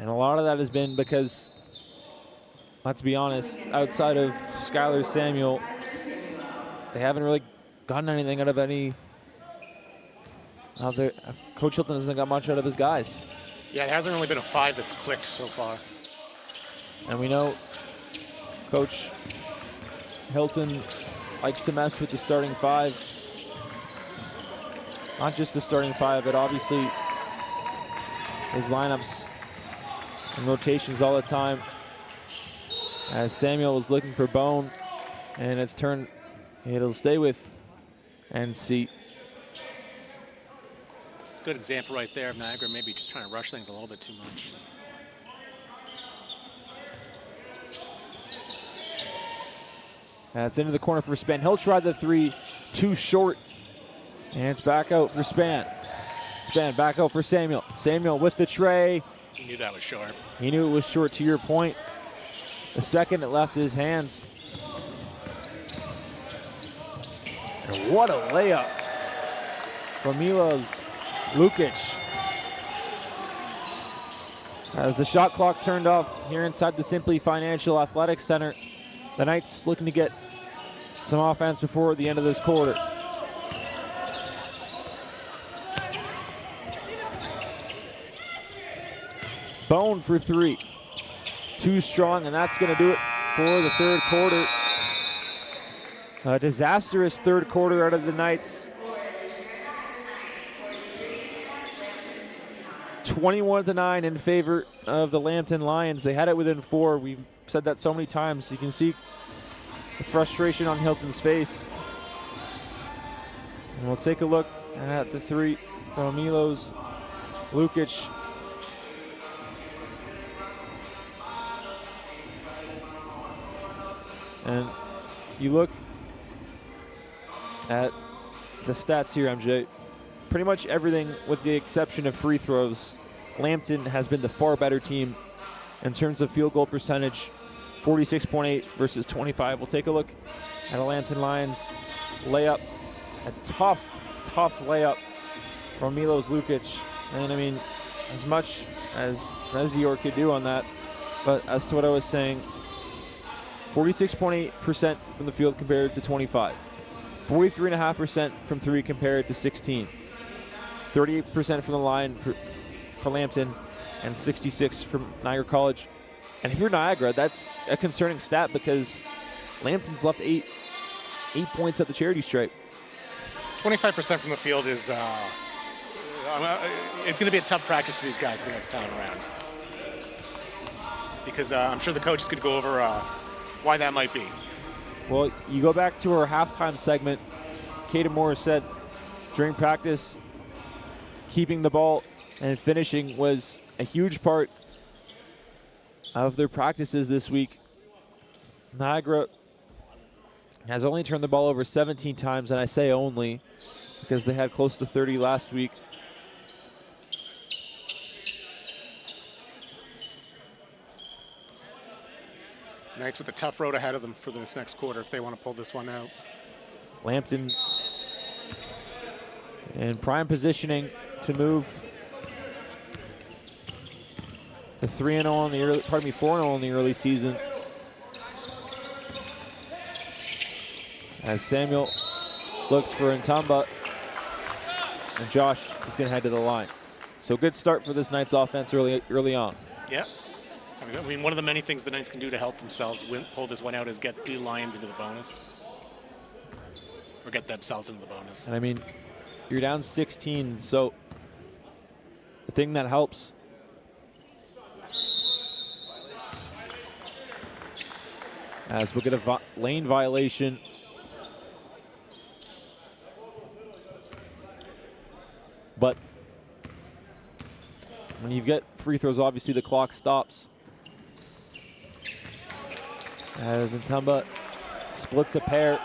And a lot of that has been because, let's be honest, outside of Skylar Samuel, they haven't really gotten anything out of any of their. Coach Hilton hasn't got much out of his guys. Yeah, there hasn't really been a 5 that's clicked so far. And we know Coach Hilton likes to mess with the starting 5. Not just the starting 5, but obviously his lineups and rotations all the time. As Samuel was looking for Bone, and it'll stay with NC. Good example right there of Niagara maybe just trying to rush things a little bit too much. That's into the corner for Spann. He'll try the 3, too short. And it's back out for Spann. Spann back out for Samuel. Samuel with the tray. He knew that was short. He knew it was short, to your point. The second it left his hands. And what a layup from Milos Lukic. As the shot clock turned off here inside the Simply Financial Athletics Center, the Knights looking to get some offense before the end of this quarter. Bone for 3. Too strong, and that's going to do it for the third quarter. A disastrous third quarter out of the Knights. 21-9 in favor of the Lambton Lions. They had it within 4. We've said that so many times. You can see the frustration on Hilton's face. And we'll take a look at the 3 from Milos Lukic. And you look at the stats here, MJ. Pretty much everything with the exception of free throws, Lambton has been the far better team in terms of field goal percentage, 46.8 versus 25. We'll take a look at a Lambton Lions layup, a tough layup from Milos Lukic. And I mean, as much as Rezior could do on that, but as to what I was saying, 46.8% from the field compared to 25. 43.5% from three compared to 16. 38% from the line for Lambton and 66 from Niagara College. And if you're Niagara, that's a concerning stat because Lambton's left eight points at the charity stripe. 25% from the field is it's going to be a tough practice for these guys the next time around. Because I'm sure the coach is going to go over why that might be. Well, you go back to our halftime segment. Kaden Moore said during practice, keeping the ball and finishing was a huge part of their practices this week. Niagara has only turned the ball over 17 times, and I say only because they had close to 30 last week. Knights with a tough road ahead of them for this next quarter if they want to pull this one out. Lambton in prime positioning to move to 3-0 in the early, 4-0 in the early season. As Samuel looks for Ntumba, and Josh is going to head to the line. So good start for this Knights offense early on. Yeah. I mean, one of the many things the Knights can do to help themselves pull this one out is get the Lions into the bonus. Or get themselves into the bonus. And I mean, you're down 16, so the thing that helps as we'll get a lane violation. But when you get free throws, obviously the clock stops. As Ntumba splits a pair.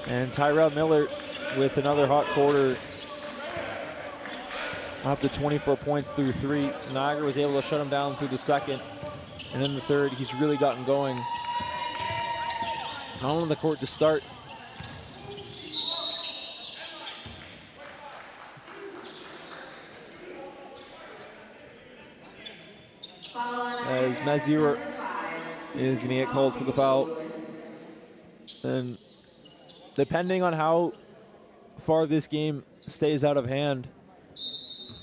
And Tyrell Miller with another hot quarter. Up to 24 points through three. Niagara was able to shut him down through the second. And in the third, he's really gotten going. Not on the court to start. As Mazir is going to get called for the foul. And depending on how far this game stays out of hand,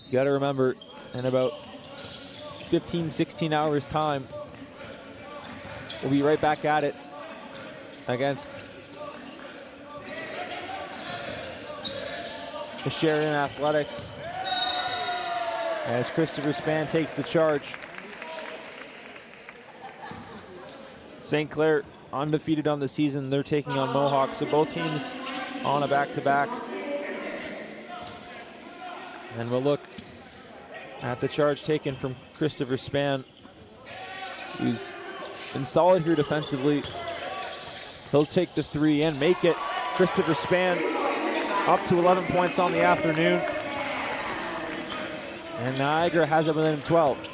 you got to remember, in about 15, 16 hours time, we'll be right back at it against the Sheridan Athletics as Christopher Spann takes the charge. St. Clair undefeated on the season. They're taking on Mohawk, so both teams on a back-to-back. And we'll look at the charge taken from Christopher Spann, who's been solid here defensively. He'll take the three and make it. Christopher Spann up to 11 points on the afternoon. And Niagara has it within 12.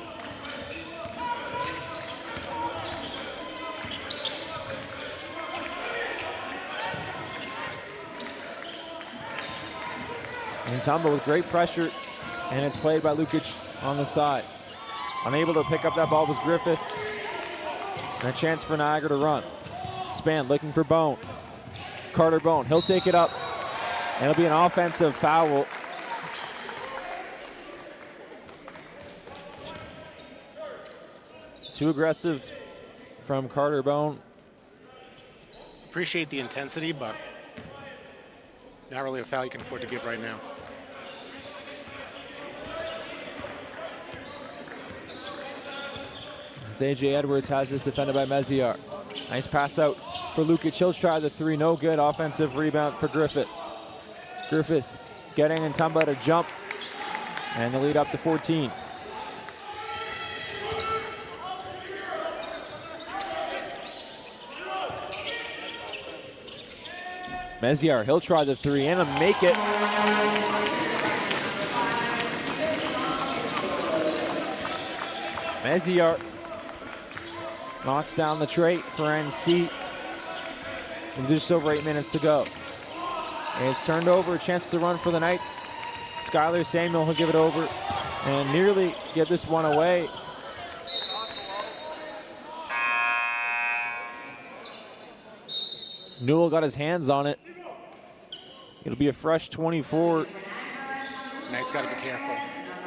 Ntumba with great pressure, and it's played by Lukic on the side. Unable to pick up that ball was Griffith. And a chance for Niagara to run. Spann looking for Bone. Carter Bone, he'll take it up. And it'll be an offensive foul. Too aggressive from Carter Bone. Appreciate the intensity, but not really a foul you can afford to give right now. As A.J. Edwards has this defended by Meziar. Nice pass out for Lukic. He'll try the three, no good. Offensive rebound for Griffith. Griffith getting Ntumba to jump, and the lead up to 14. Meziar, he'll try the three and he'll make it. Meziar knocks down the trait for NC. With just over 8 minutes to go. It's turned over, a chance to run for the Knights. Skylar Samuel will give it over and nearly give this one away. Newell got his hands on it. It'll be a fresh 24. Knight's got to be careful.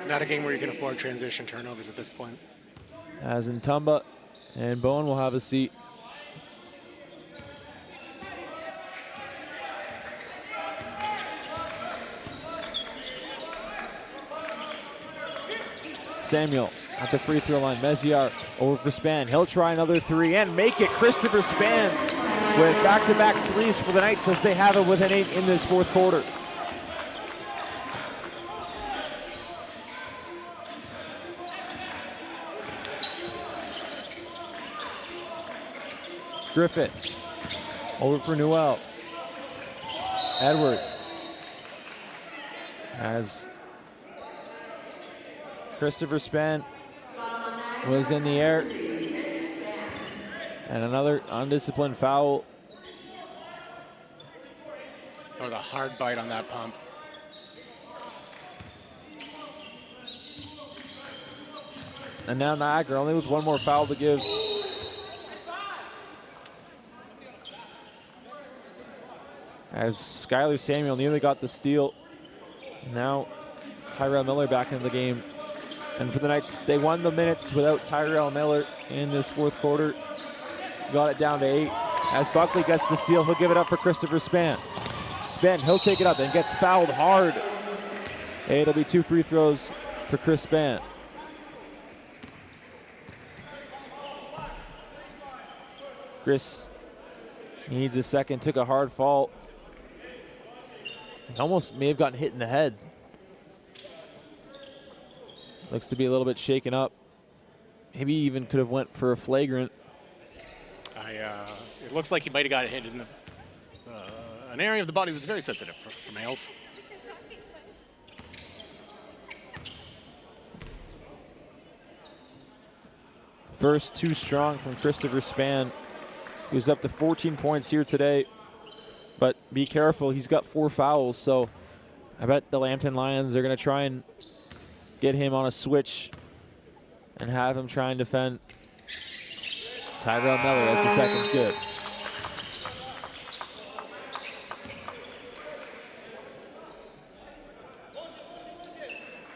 Not a game where you can afford transition turnovers at this point. As Ntumba and Bowen will have a seat. Samuel at the free throw line. Meziar over for Span. He'll try another three and make it. Christopher Span with back-to-back threes for the Knights as they have it with an 8 in this fourth quarter. Griffith over for Newell. Edwards as Christopher Span was in the air. And another undisciplined foul. That was a hard bite on that pump. And now Niagara only with one more foul to give. As Skylar Samuel nearly got the steal. Now Tyrell Miller back into the game. And for the Knights, they won the minutes without Tyrell Miller in this fourth quarter. Got it down to 8. As Buckley gets the steal, he'll give it up for Christopher Span. Span, he'll take it up and gets fouled hard. It'll be 2 free throws for Chris Span. Chris needs a second, took a hard fall. He almost may have gotten hit in the head. Looks to be a little bit shaken up. Maybe even could have went for a flagrant. It looks like he might have got hit in an area of the body that's very sensitive for males. First 2 strong from Christopher Span. He was up to 14 points here today. But be careful, he's got 4 fouls, so I bet the Lambton Lions are going to try and get him on a switch and have him try and defend Tyrell Miller as the second's good.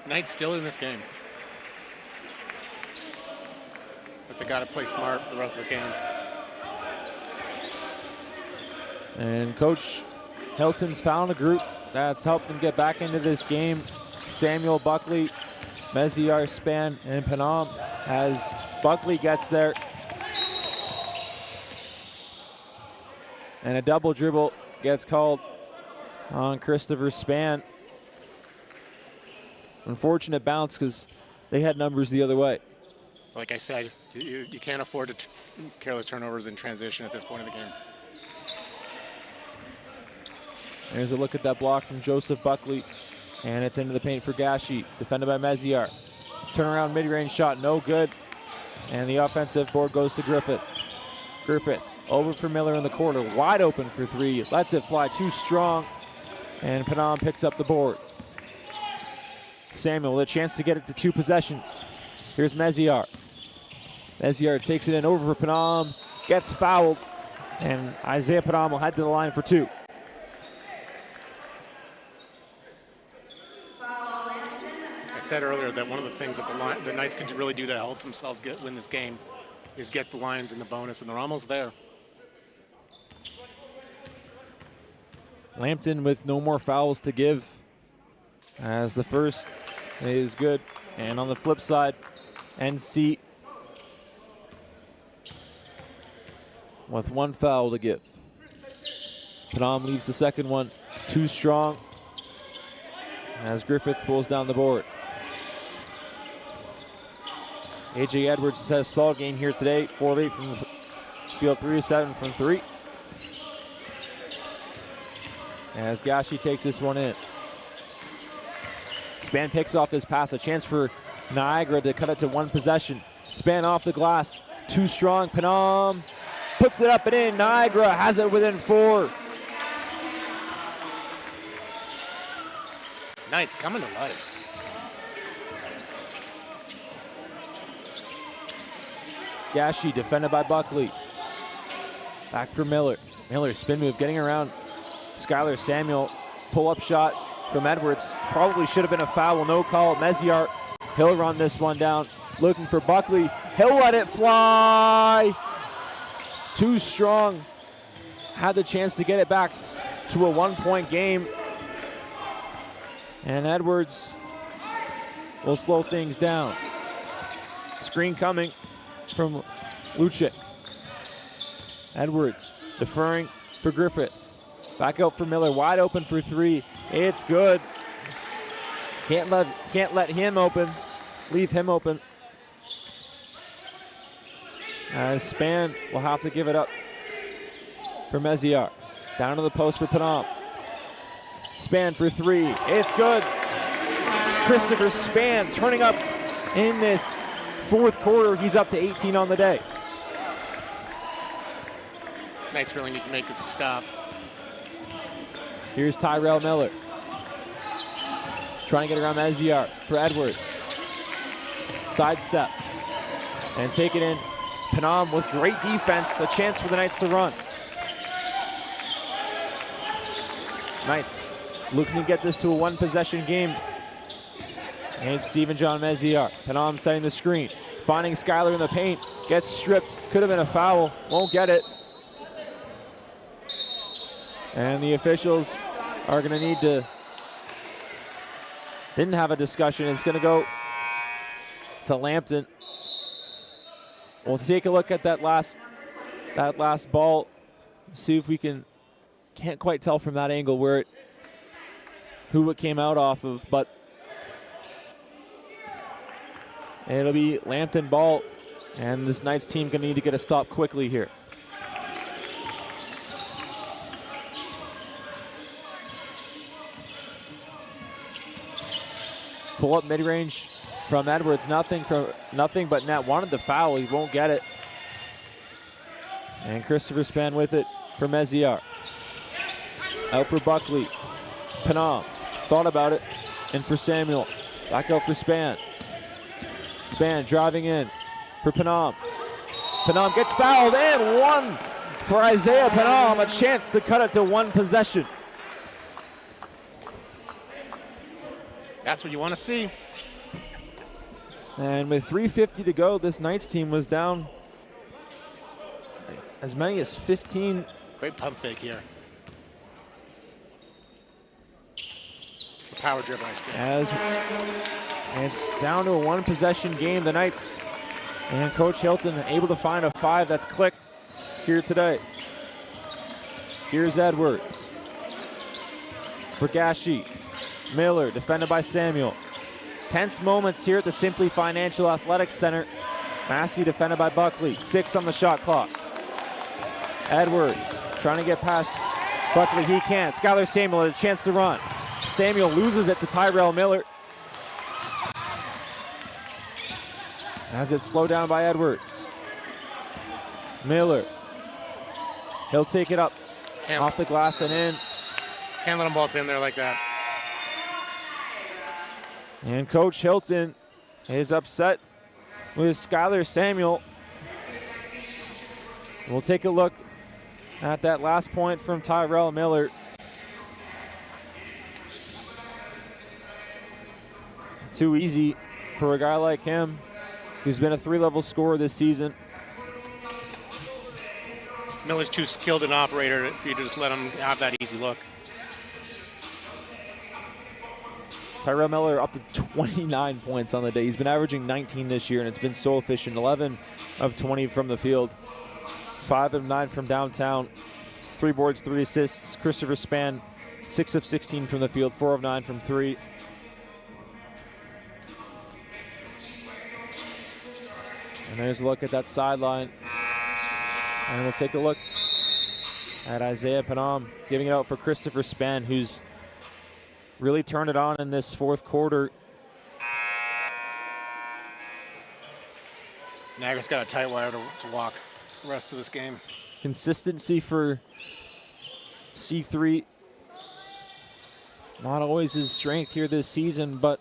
Knights still in this game. But they got to play smart the rest of the game. And Coach Hilton's found a group that's helped them get back into this game. Samuel, Buckley, Meziar, Span, and Panam as Buckley gets there. And a double dribble gets called on Christopher Span. Unfortunate bounce because they had numbers the other way. Like I said, you can't afford careless turnovers in transition at this point of the game. There's a look at that block from Joseph Buckley. And it's into the paint for Gashi, defended by Meziar. Turnaround mid-range shot, no good. And the offensive board goes to Griffith. Griffith over for Miller in the corner, wide open for 3. Lets it fly, too strong. And Panam picks up the board. Samuel with a chance to get it to 2 possessions. Here's Meziar. Meziar takes it in over for Panam, gets fouled. And Isaiah Panam will head to the line for 2. I said earlier that one of the things that the Knights can really do to help themselves win this game is get the Lions in the bonus, and they're almost there. Lambton with no more fouls to give as the first is good. And on the flip side, NC with 1 foul to give. Panam leaves the second one too strong as Griffith pulls down the board. A.J. Edwards has a solid game here today. 4 of 8 from the field, 3 of 7 from 3. As Gashi takes this one in. Span picks off his pass. A chance for Niagara to cut it to 1 possession. Span off the glass. Too strong. Panam puts it up and in. Niagara has it within 4. Knights coming to life. Gashi defended by Buckley. Back for Miller. Miller, spin move, getting around Skylar Samuel. Pull-up shot from Edwards. Probably should have been a foul. No call. Meziart, he'll run this one down. Looking for Buckley. He'll let it fly. Too strong. Had the chance to get it back to a 1-point game. And Edwards will slow things down. Screen coming from Lucic. Edwards deferring for Griffith. Back out for Miller, wide open for three. It's good. Can't let him open. Leave him open. As Span will have to give it up for Meziar. Down to the post for Panam. Span for three. It's good. Christopher Span turning up in this fourth quarter. He's up to 18 on the day. Knights really need to make this a stop. Here's Tyrell Miller. Trying to get around Meziar for Edwards. Sidestep. And take it in. Panam with great defense. A chance for the Knights to run. Knights looking to get this to a one-possession game. And Stephen John Meziar. Panam setting the screen. Finding Skylar in the paint. Gets stripped. Could have been a foul. Won't get it. And the officials are going to need to, didn't have a discussion. It's going to go to Lambton. We'll take a look at that last ball. See if we can't quite tell from that angle who it came out off of, but it'll be Lambton ball, and this Knights team going to need to get a stop quickly here. Pull up mid-range from Edwards. Nothing but Nat wanted the foul. He won't get it. And Christopher Span with it for Meziar. Out for Buckley. Panam thought about it. And for Samuel. Back out for Span. Span driving in for Panam. Panam gets fouled and one for Isaiah Panam. A chance to cut it to one possession. That's what you want to see. And with 3:50 to go, this Knights team was down as many as 15. Great pump fake here. Power dribble, I should say. And it's down to a one-possession game. The Knights and Coach Hilton able to find a five that's clicked here today. Here's Edwards for Gashi. Miller defended by Samuel. Tense moments here at the Simply Financial Athletics Center. Massey defended by Buckley. 6 on the shot clock. Edwards trying to get past Buckley. He can't. Skylar Samuel had a chance to run. Samuel loses it to Tyrell Miller. As it's slowed down by Edwards. Miller. He'll take it up off the glass and in. Can't let him waltz in there like that. And Coach Hilton is upset with Skylar Samuel. We'll take a look at that last point from Tyrell Miller. Too easy for a guy like him who's been a 3-level scorer this season. Miller's too skilled an operator for you to just let him have that easy look. Tyrell Miller up to 29 points on the day. He's been averaging 19 this year, and it's been so efficient. 11 of 20 from the field. 5 of 9 from downtown. 3 boards, 3 assists. Christopher Span, 6 of 16 from the field. 4 of 9 from 3. And there's a look at that sideline. And we'll take a look at Isaiah Panam giving it out for Christopher Span, who's really turned it on in this fourth quarter. Niagara's got a tight wire to walk the rest of this game. Consistency for C3. Not always his strength here this season, but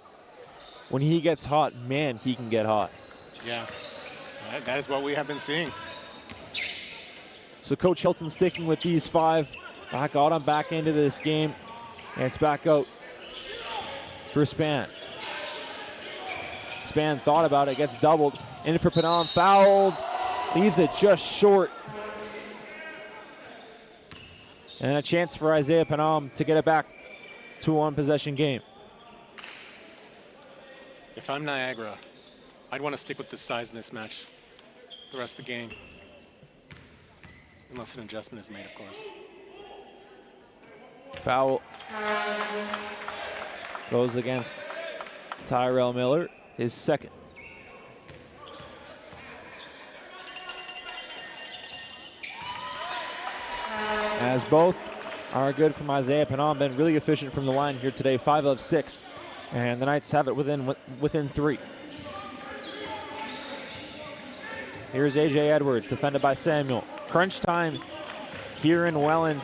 when he gets hot, man, he can get hot. Yeah, that is what we have been seeing. So Coach Hilton sticking with these 5. Back got him back into this game. And it's back out for Span. Span thought about it, gets doubled. In for Panam, fouled. Leaves it just short. And a chance for Isaiah Panam to get it back to a 1-possession game. If I'm Niagara, I'd want to stick with this size mismatch the rest of the game. Unless an adjustment is made, of course. Foul goes against Tyrell Miller, his second. As both are good from Isaiah Panam, been really efficient from the line here today, 5 of 6. And the Knights have it within 3. Here's A.J. Edwards, defended by Samuel. Crunch time here in Welland.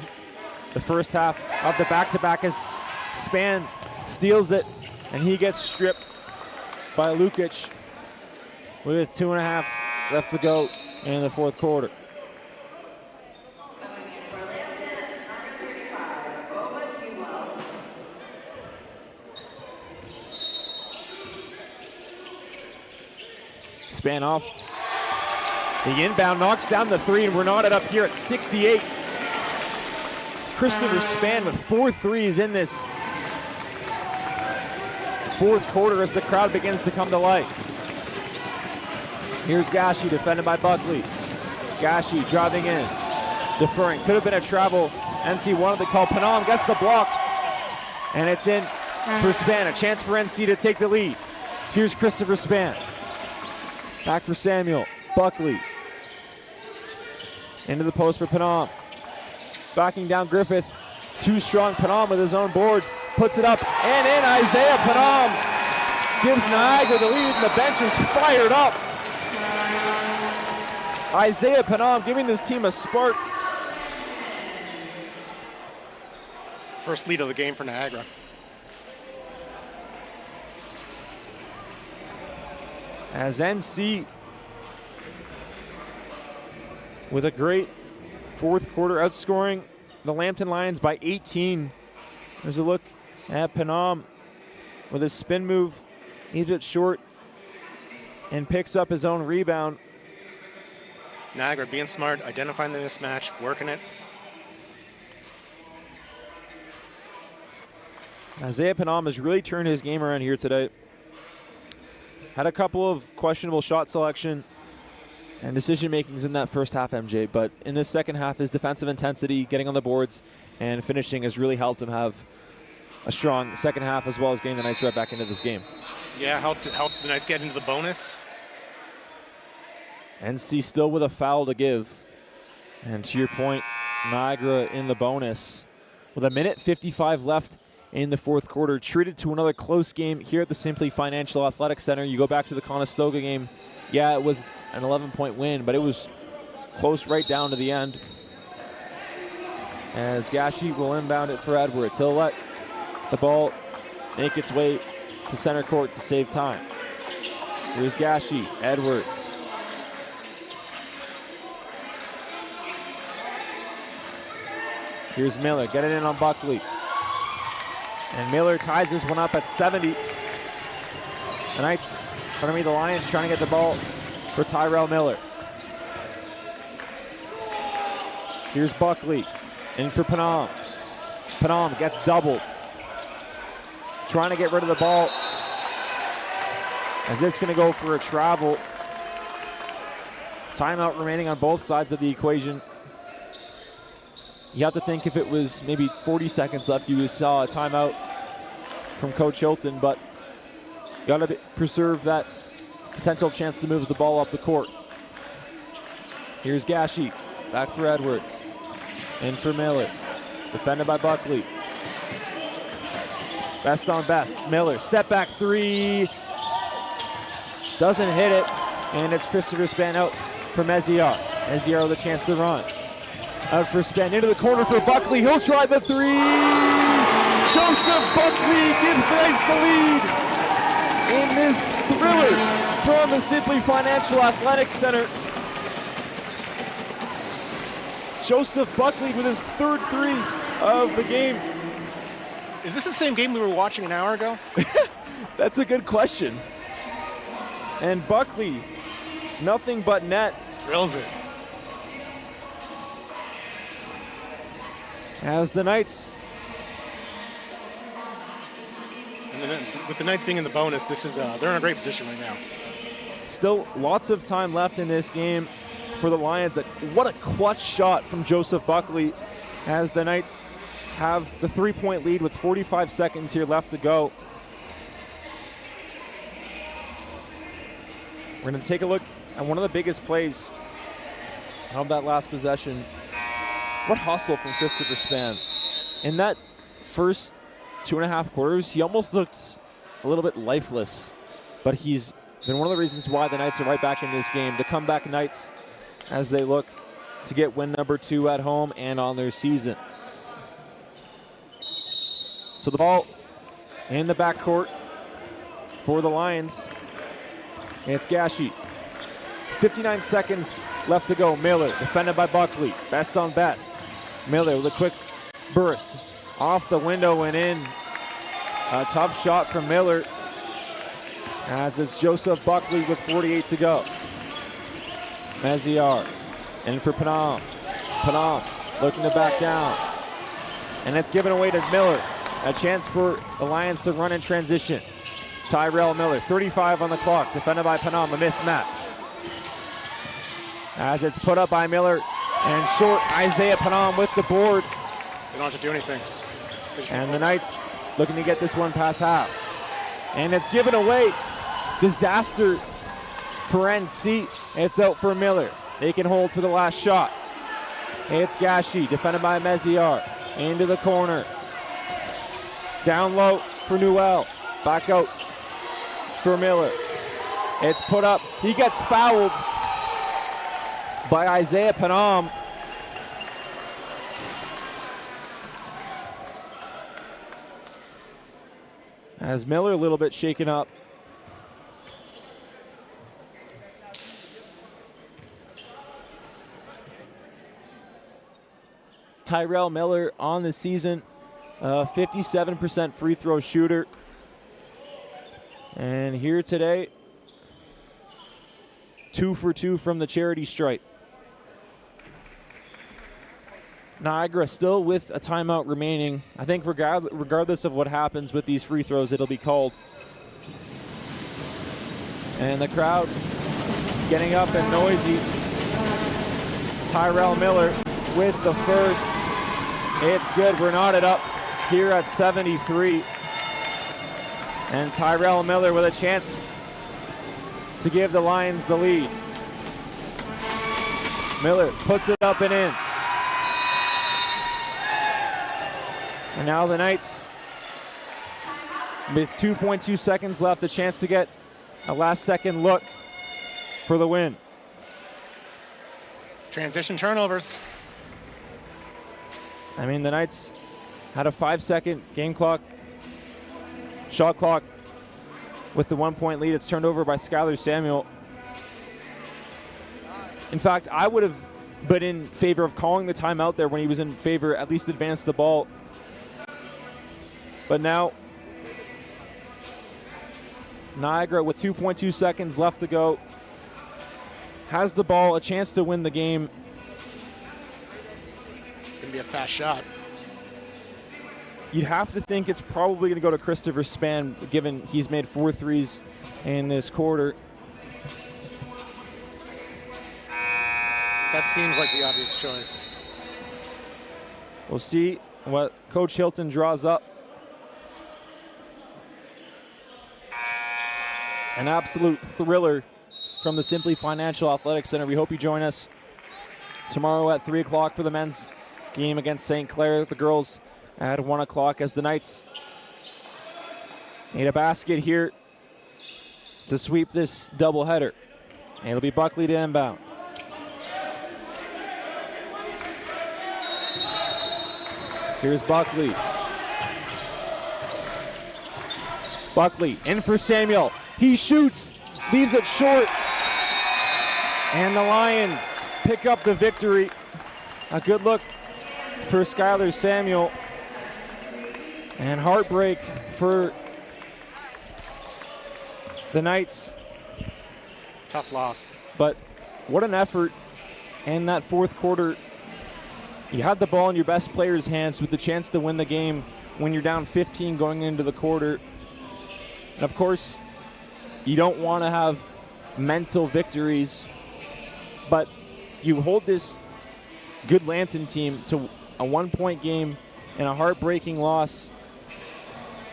The first half of the back-to-back as Span steals it, and he gets stripped by Lukic with 2.5 left to go in the fourth quarter. Span off. The inbound knocks down the 3, and we're knotted up here at 68. Christopher Span with 4 threes in this fourth quarter as the crowd begins to come to life. Here's Gashi, defended by Buckley. Gashi driving in, deferring. Could have been a travel. NC wanted to call. Panam gets the block, and it's in for Span. A chance for NC to take the lead. Here's Christopher Span. Back for Samuel. Buckley. Into the post for Panam. Backing down Griffith. Too strong. Panam with his own board. Puts it up and in. Isaiah Panam gives Niagara the lead, and the bench is fired up. Isaiah Panam giving this team a spark. First lead of the game for Niagara. As NC with a great fourth quarter, outscoring the Lambton Lions by 18. There's a look at Panam with a spin move, leaves it short, and picks up his own rebound. Niagara being smart, identifying the mismatch, working it. Isaiah Panam has really turned his game around here today. Had a couple of questionable shot selection and decision makings in that first half, MJ, but in this second half, his defensive intensity, getting on the boards, and finishing has really helped him have a strong second half, as well as getting the Knights right back into this game. Yeah, helped the Knights get into the bonus. NC still with a foul to give. And to your point, Niagara in the bonus with 1:55 left in the fourth quarter. Treated to another close game here at the Simply Financial Athletic Center. You go back to the Conestoga game. Yeah, it was an 11-point win, but it was close right down to the end. As Gashi will inbound it for Edwards. He'll let the ball make its way to center court to save time. Here's Gashi, Edwards. Here's Miller, get it in on Buckley. And Miller ties this one up at 70. The Knights, the Lions trying to get the ball for Tyrell Miller. Here's Buckley, in for Panam. Panam gets doubled. Trying to get rid of the ball as it's going to go for a travel. Timeout remaining on both sides of the equation. You have to think if it was maybe 40 seconds left, you saw a timeout from Coach Hilton, but you got to preserve that potential chance to move the ball up the court. Here's Gashi, back for Edwards. In for Miller, defended by Buckley. Best on best. Miller, step back 3. Doesn't hit it, and it's Christopher Span out from Eziar. Eziar with a chance to run. Out for Span, into the corner for Buckley. He'll try the 3. Joseph Buckley gives the Knights the lead in this thriller from the Simply Financial Athletic Center. Joseph Buckley with his third three of the game. Is this the same game we were watching an hour ago? That's a good question. And Buckley, nothing but net. Drills it. As the Knights, And then with the Knights being in the bonus, this is they're in a great position right now. still lots of time left in this game for the Lions. What a clutch shot from Joseph Buckley as the Knights have the 3-point lead with 45 seconds here left to go. We're going to take a look at one of the biggest plays of that last possession. What hustle from Christopher Spann. In that first 2.5 quarters, he almost looked a little bit lifeless, but he's been one of the reasons why the Knights are right back in this game. The comeback Knights as they look to get win number 2 at home and on their season. So the ball in the backcourt for the Lions. It's Gashi. 59 seconds left to go. Miller defended by Buckley. Best on best. Miller with a quick burst. Off the window and in. A tough shot from Miller. As it's Joseph Buckley with 48 to go. Maziar in for Panam. Panam looking to back down. And it's given away to Miller. A chance for the Lions to run in transition. Tyrell Miller, 35 on the clock, defended by Panam, a mismatch. As it's put up by Miller, and short Isaiah Panam with the board. They don't have to do anything. And the Knights looking to get this one past half. And it's given away. Disaster for NC. It's out for Miller. They can hold for the last shot. It's Gashi, defended by Meziar. Into the corner. Down low for Newell. Back out for Miller. It's put up. He gets fouled by Isaiah Panam. As Miller a little bit shaken up. Tyrell Miller on the season, 57% free throw shooter. And here today, 2 for 2 from the charity stripe. Niagara still with a timeout remaining. I think regardless of what happens with these free throws, it'll be called. And the crowd getting up and noisy. Tyrell Miller with the first. It's good. We're knotted up here at 73. And Tyrell Miller with a chance to give the Lions the lead. Miller puts it up and in. And now the Knights, with 2.2 seconds left, a chance to get a last-second look for the win. Transition turnovers. I mean, the Knights had a 5-second game clock, shot clock with the 1-point lead. It's turned over by Skylar Samuel. In fact, I would have been in favor of calling the timeout there when he was in favor, at least advance the ball. But now, Niagara with 2.2 seconds left to go has the ball, a chance to win the game. It's going to be a fast shot. You'd have to think it's probably going to go to Christopher Spann, given he's made 4 threes in this quarter. That seems like the obvious choice. We'll see what Coach Hilton draws up. An absolute thriller from the Simply Financial Athletic Center. We hope you join us tomorrow at 3 o'clock for the men's game against St. Clair. The girls at 1 o'clock as the Knights need a basket here to sweep this doubleheader. And it'll be Buckley to inbound. Here's Buckley. Buckley in for Samuel. He shoots, leaves it short. And the Lions pick up the victory A good look for Skylar Samuel. And heartbreak for the Knights. Tough loss. But what an effort in that fourth quarter. You had the ball in your best player's hands with the chance to win the game when you're down 15 going into the quarter. And of course, you don't want to have mental victories, but you hold this good Lambton team to a 1-point game and a heartbreaking loss.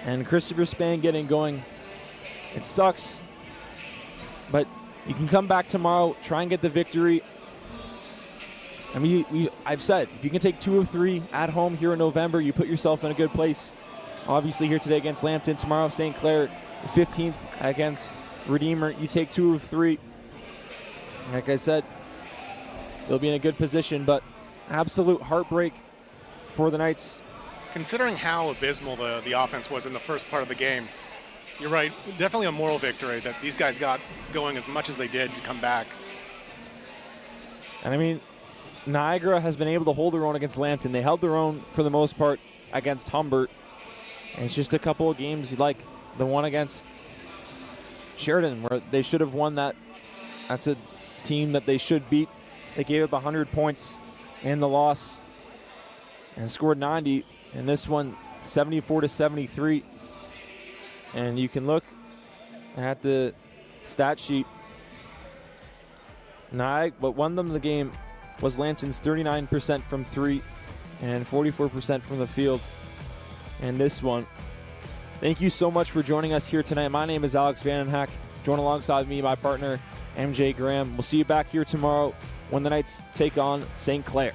And Christopher Span getting going. It sucks, but you can come back tomorrow, try and get the victory. I mean, I've said, if you can take 2 of 3 at home here in November, you put yourself in a good place. Obviously here today against Lambton, tomorrow St. Clair, the 15th against Redeemer. You take 2 of 3. Like I said, they'll be in a good position, but absolute heartbreak for the Knights. Considering how abysmal the offense was in the first part of the game, you're right, definitely a moral victory that these guys got going as much as they did to come back. And I mean, Niagara has been able to hold their own against Lambton. They held their own for the most part against Humbert. And it's just a couple of games like the one against Sheridan where they should have won that. That's a team that they should beat. They gave up 100 points in the loss and scored 90. And this one, 74-73. And you can look at the stat sheet. What won them the game was Lambton's 39% from 3 and 44% from the field. And this one. Thank you so much for joining us here tonight. My name is Alex Vandenhack. Join alongside me, my partner, MJ Graham. We'll see you back here tomorrow when the Knights take on St. Clair.